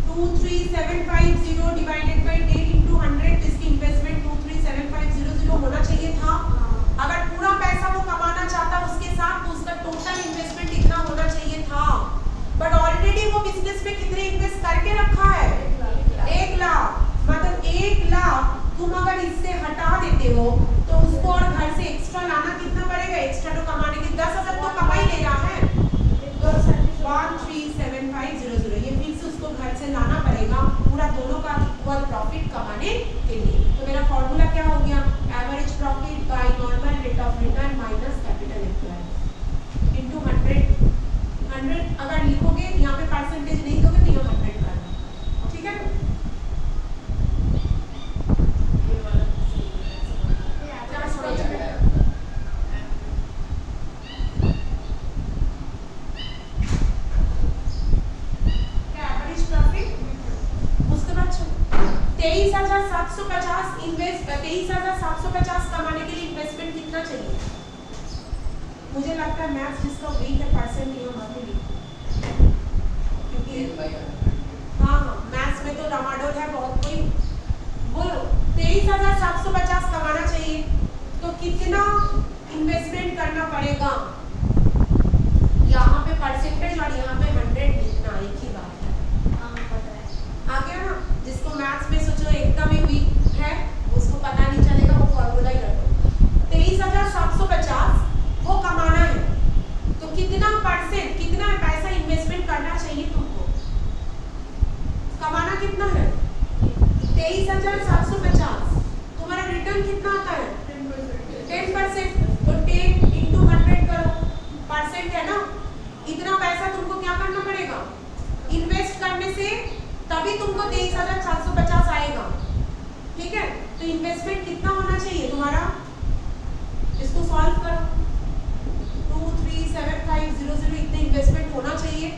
23750 डिवाइडेड बाय 10 into 100, इसकी इन्वेस्टमेंट 237,500 होना चाहिए था। अगर पूरा पैसा वो कमाना चाहता उसके साथ तो उसका टोटल इन्वेस्टमेंट इतना होना चाहिए था, बट ऑलरेडी वो बिजनेस में कितने इन्वेस्ट करके रखा है? 1 लाख। मतलब 1 लाख तुम अगर इससे हटा देते हो तो उसको और घर से एक्स्ट्रा लाना कितना पड़ेगा? एक्स्ट्रा तो कमाने के 10,000 तो कमा ही ले रहा है, 137,500, ये फिर से उसको घर से लाना पड़ेगा पूरा दोनों का इक्वल प्रॉफिट कमाने के लिए। तो मेरा फॉर्मूला क्या हो गया? Average profit by normal rate of return minus capital employed into 100। 100 अगर लिखोगे यहाँ पे परसेंटेज नहीं दोगे तो यहाँ 100 करना, ठीक है? एवरेज प्रॉफिट, उसके बाद 23,750 इन्वेस्ट, 23,750 कमाने के लिए इन्वेस्टमेंट कितना चाहिए? मुझे लगता है मैथ्स जिसका वीक है परसेंट यहाँ मत लिखो, क्योंकि हाँ मैथ्स में तो रमाडोल है बहुत कोई। बोलो 23,750 कमाना चाहिए तो कितना इन्वेस्टमेंट करना पड़ेगा? यहाँ पे परसेंटेज और यहाँ पे 100 लिखना, एक ही बात है। आ गया ना? जिसको मैथ्स में सोचो एकदम ही वीक है उसको पता नहीं चलेगा, वो फॉर्मूला ही रखो। 23,750 वो कमाना है तो कितना परसेंट, कितना पैसा इन्वेस्टमेंट करना चाहिए तुमको? कमाना कितना है? 23,750। तुम्हारा रिटर्न कितना आता है? 10%। तो 10 into 100 करो, परसेंट है ना? इतना पैसा तुमको क्या करना पड़ेगा? इन्वेस्ट करने से तभी तुमको 23,750 आएगा, ठीक है? तो इन्वेस्टमेंट कितना होना चाहिए तुम्हारा? इसको सॉल्व करो, 237,500 इतने इन्वेस्टमेंट होना चाहिए,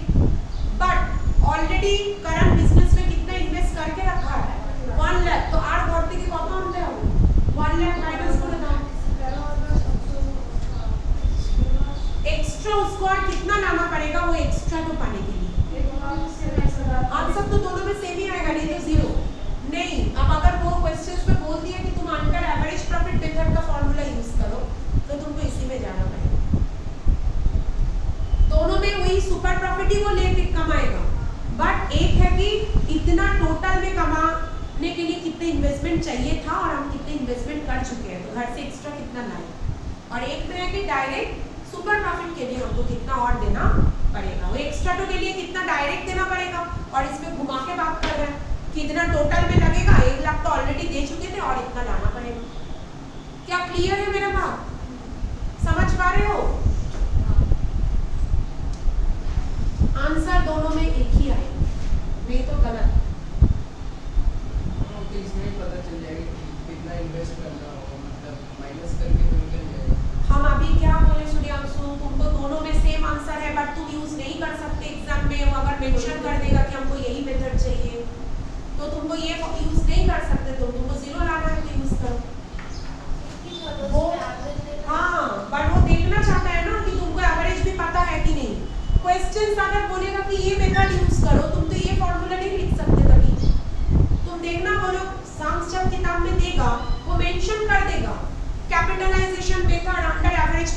बट ऑलरेडी करंट बिजनेस में कितना इन्वेस्ट करके रखा है? 1 लाख। तो 8 भर्ती की कत आनते হবে? 1 लाख माइनस করে দাও। एक्स्ट्रा उसको और कितना लाना पड़ेगा वो एक्स्ट्रा को पाने के लिए? आंसर तो दोनों में सेम ही आएगा, नहीं तो 0 नहीं। अब अगर वो क्वेश्चंस में बोल दिया कि तुम आंसर एवरेज प्रॉफिट मेथड का फॉर्मूला यूज करो तो तुमको इसी में जाना पड़ेगा। दोनों में वही सुपर प्रॉफिट ही वो लेके कमाएगा, बट एक है कि इतना टोटल में कमाने के लिए कितने इन्वेस्टमेंट चाहिए था और हम कितने इन्वेस्टमेंट कर चुके हैं, तो घर से एक्स्ट्रा कितना लाए। और एक में है कि डायरेक्ट सुपर प्रॉफिट के लिए हमको कितना और देना पड़ेगा, वो एक्स्ट्रा टू के लिए कितना डायरेक्ट देना पड़ेगा। और इसमें घुमा के बात कर रहे हैं कितना टोटल में लगेगा, 1 लाख तो ऑलरेडी दे चुके थे और इतना लाना पड़ेगा। क्या क्लियर है मेरा बात? समझ पा रहे हो? आंसर दोनों में एक ही आएगा, नहीं तो गलत। इसमें पता चल जाएगा कि कितना इन्वेस्ट करना होगा, मतलब माइनस करके तो निकल जाएगा। हम अभी क्या बोले सूर्यांशु, तुमको दोनों में सेम आंसर है बट तुम यूज नहीं कर सकते एग्जाम में। वो अगर मेंशन कर देगा कि हमको यही मेथड चाहिए तो तुमको ये यूज नहीं कर सकते, तुमको 0 लाना है तो यूज करो। वो हाँ, बट वो देखना चाहता है ना कि तुमको एवरेज भी पता है कि नहीं। क्वेश्चंस अगर बोलेगा कि ये मेथड यूज करो, तुम तो ये फॉर्मूला नहीं लिख सकते कभी। तुम देखना, बोलो साम्स जब किताब में देगा वो मेंशन कर देगा कैपिटलाइजेशन मेथड अंडर एवरेज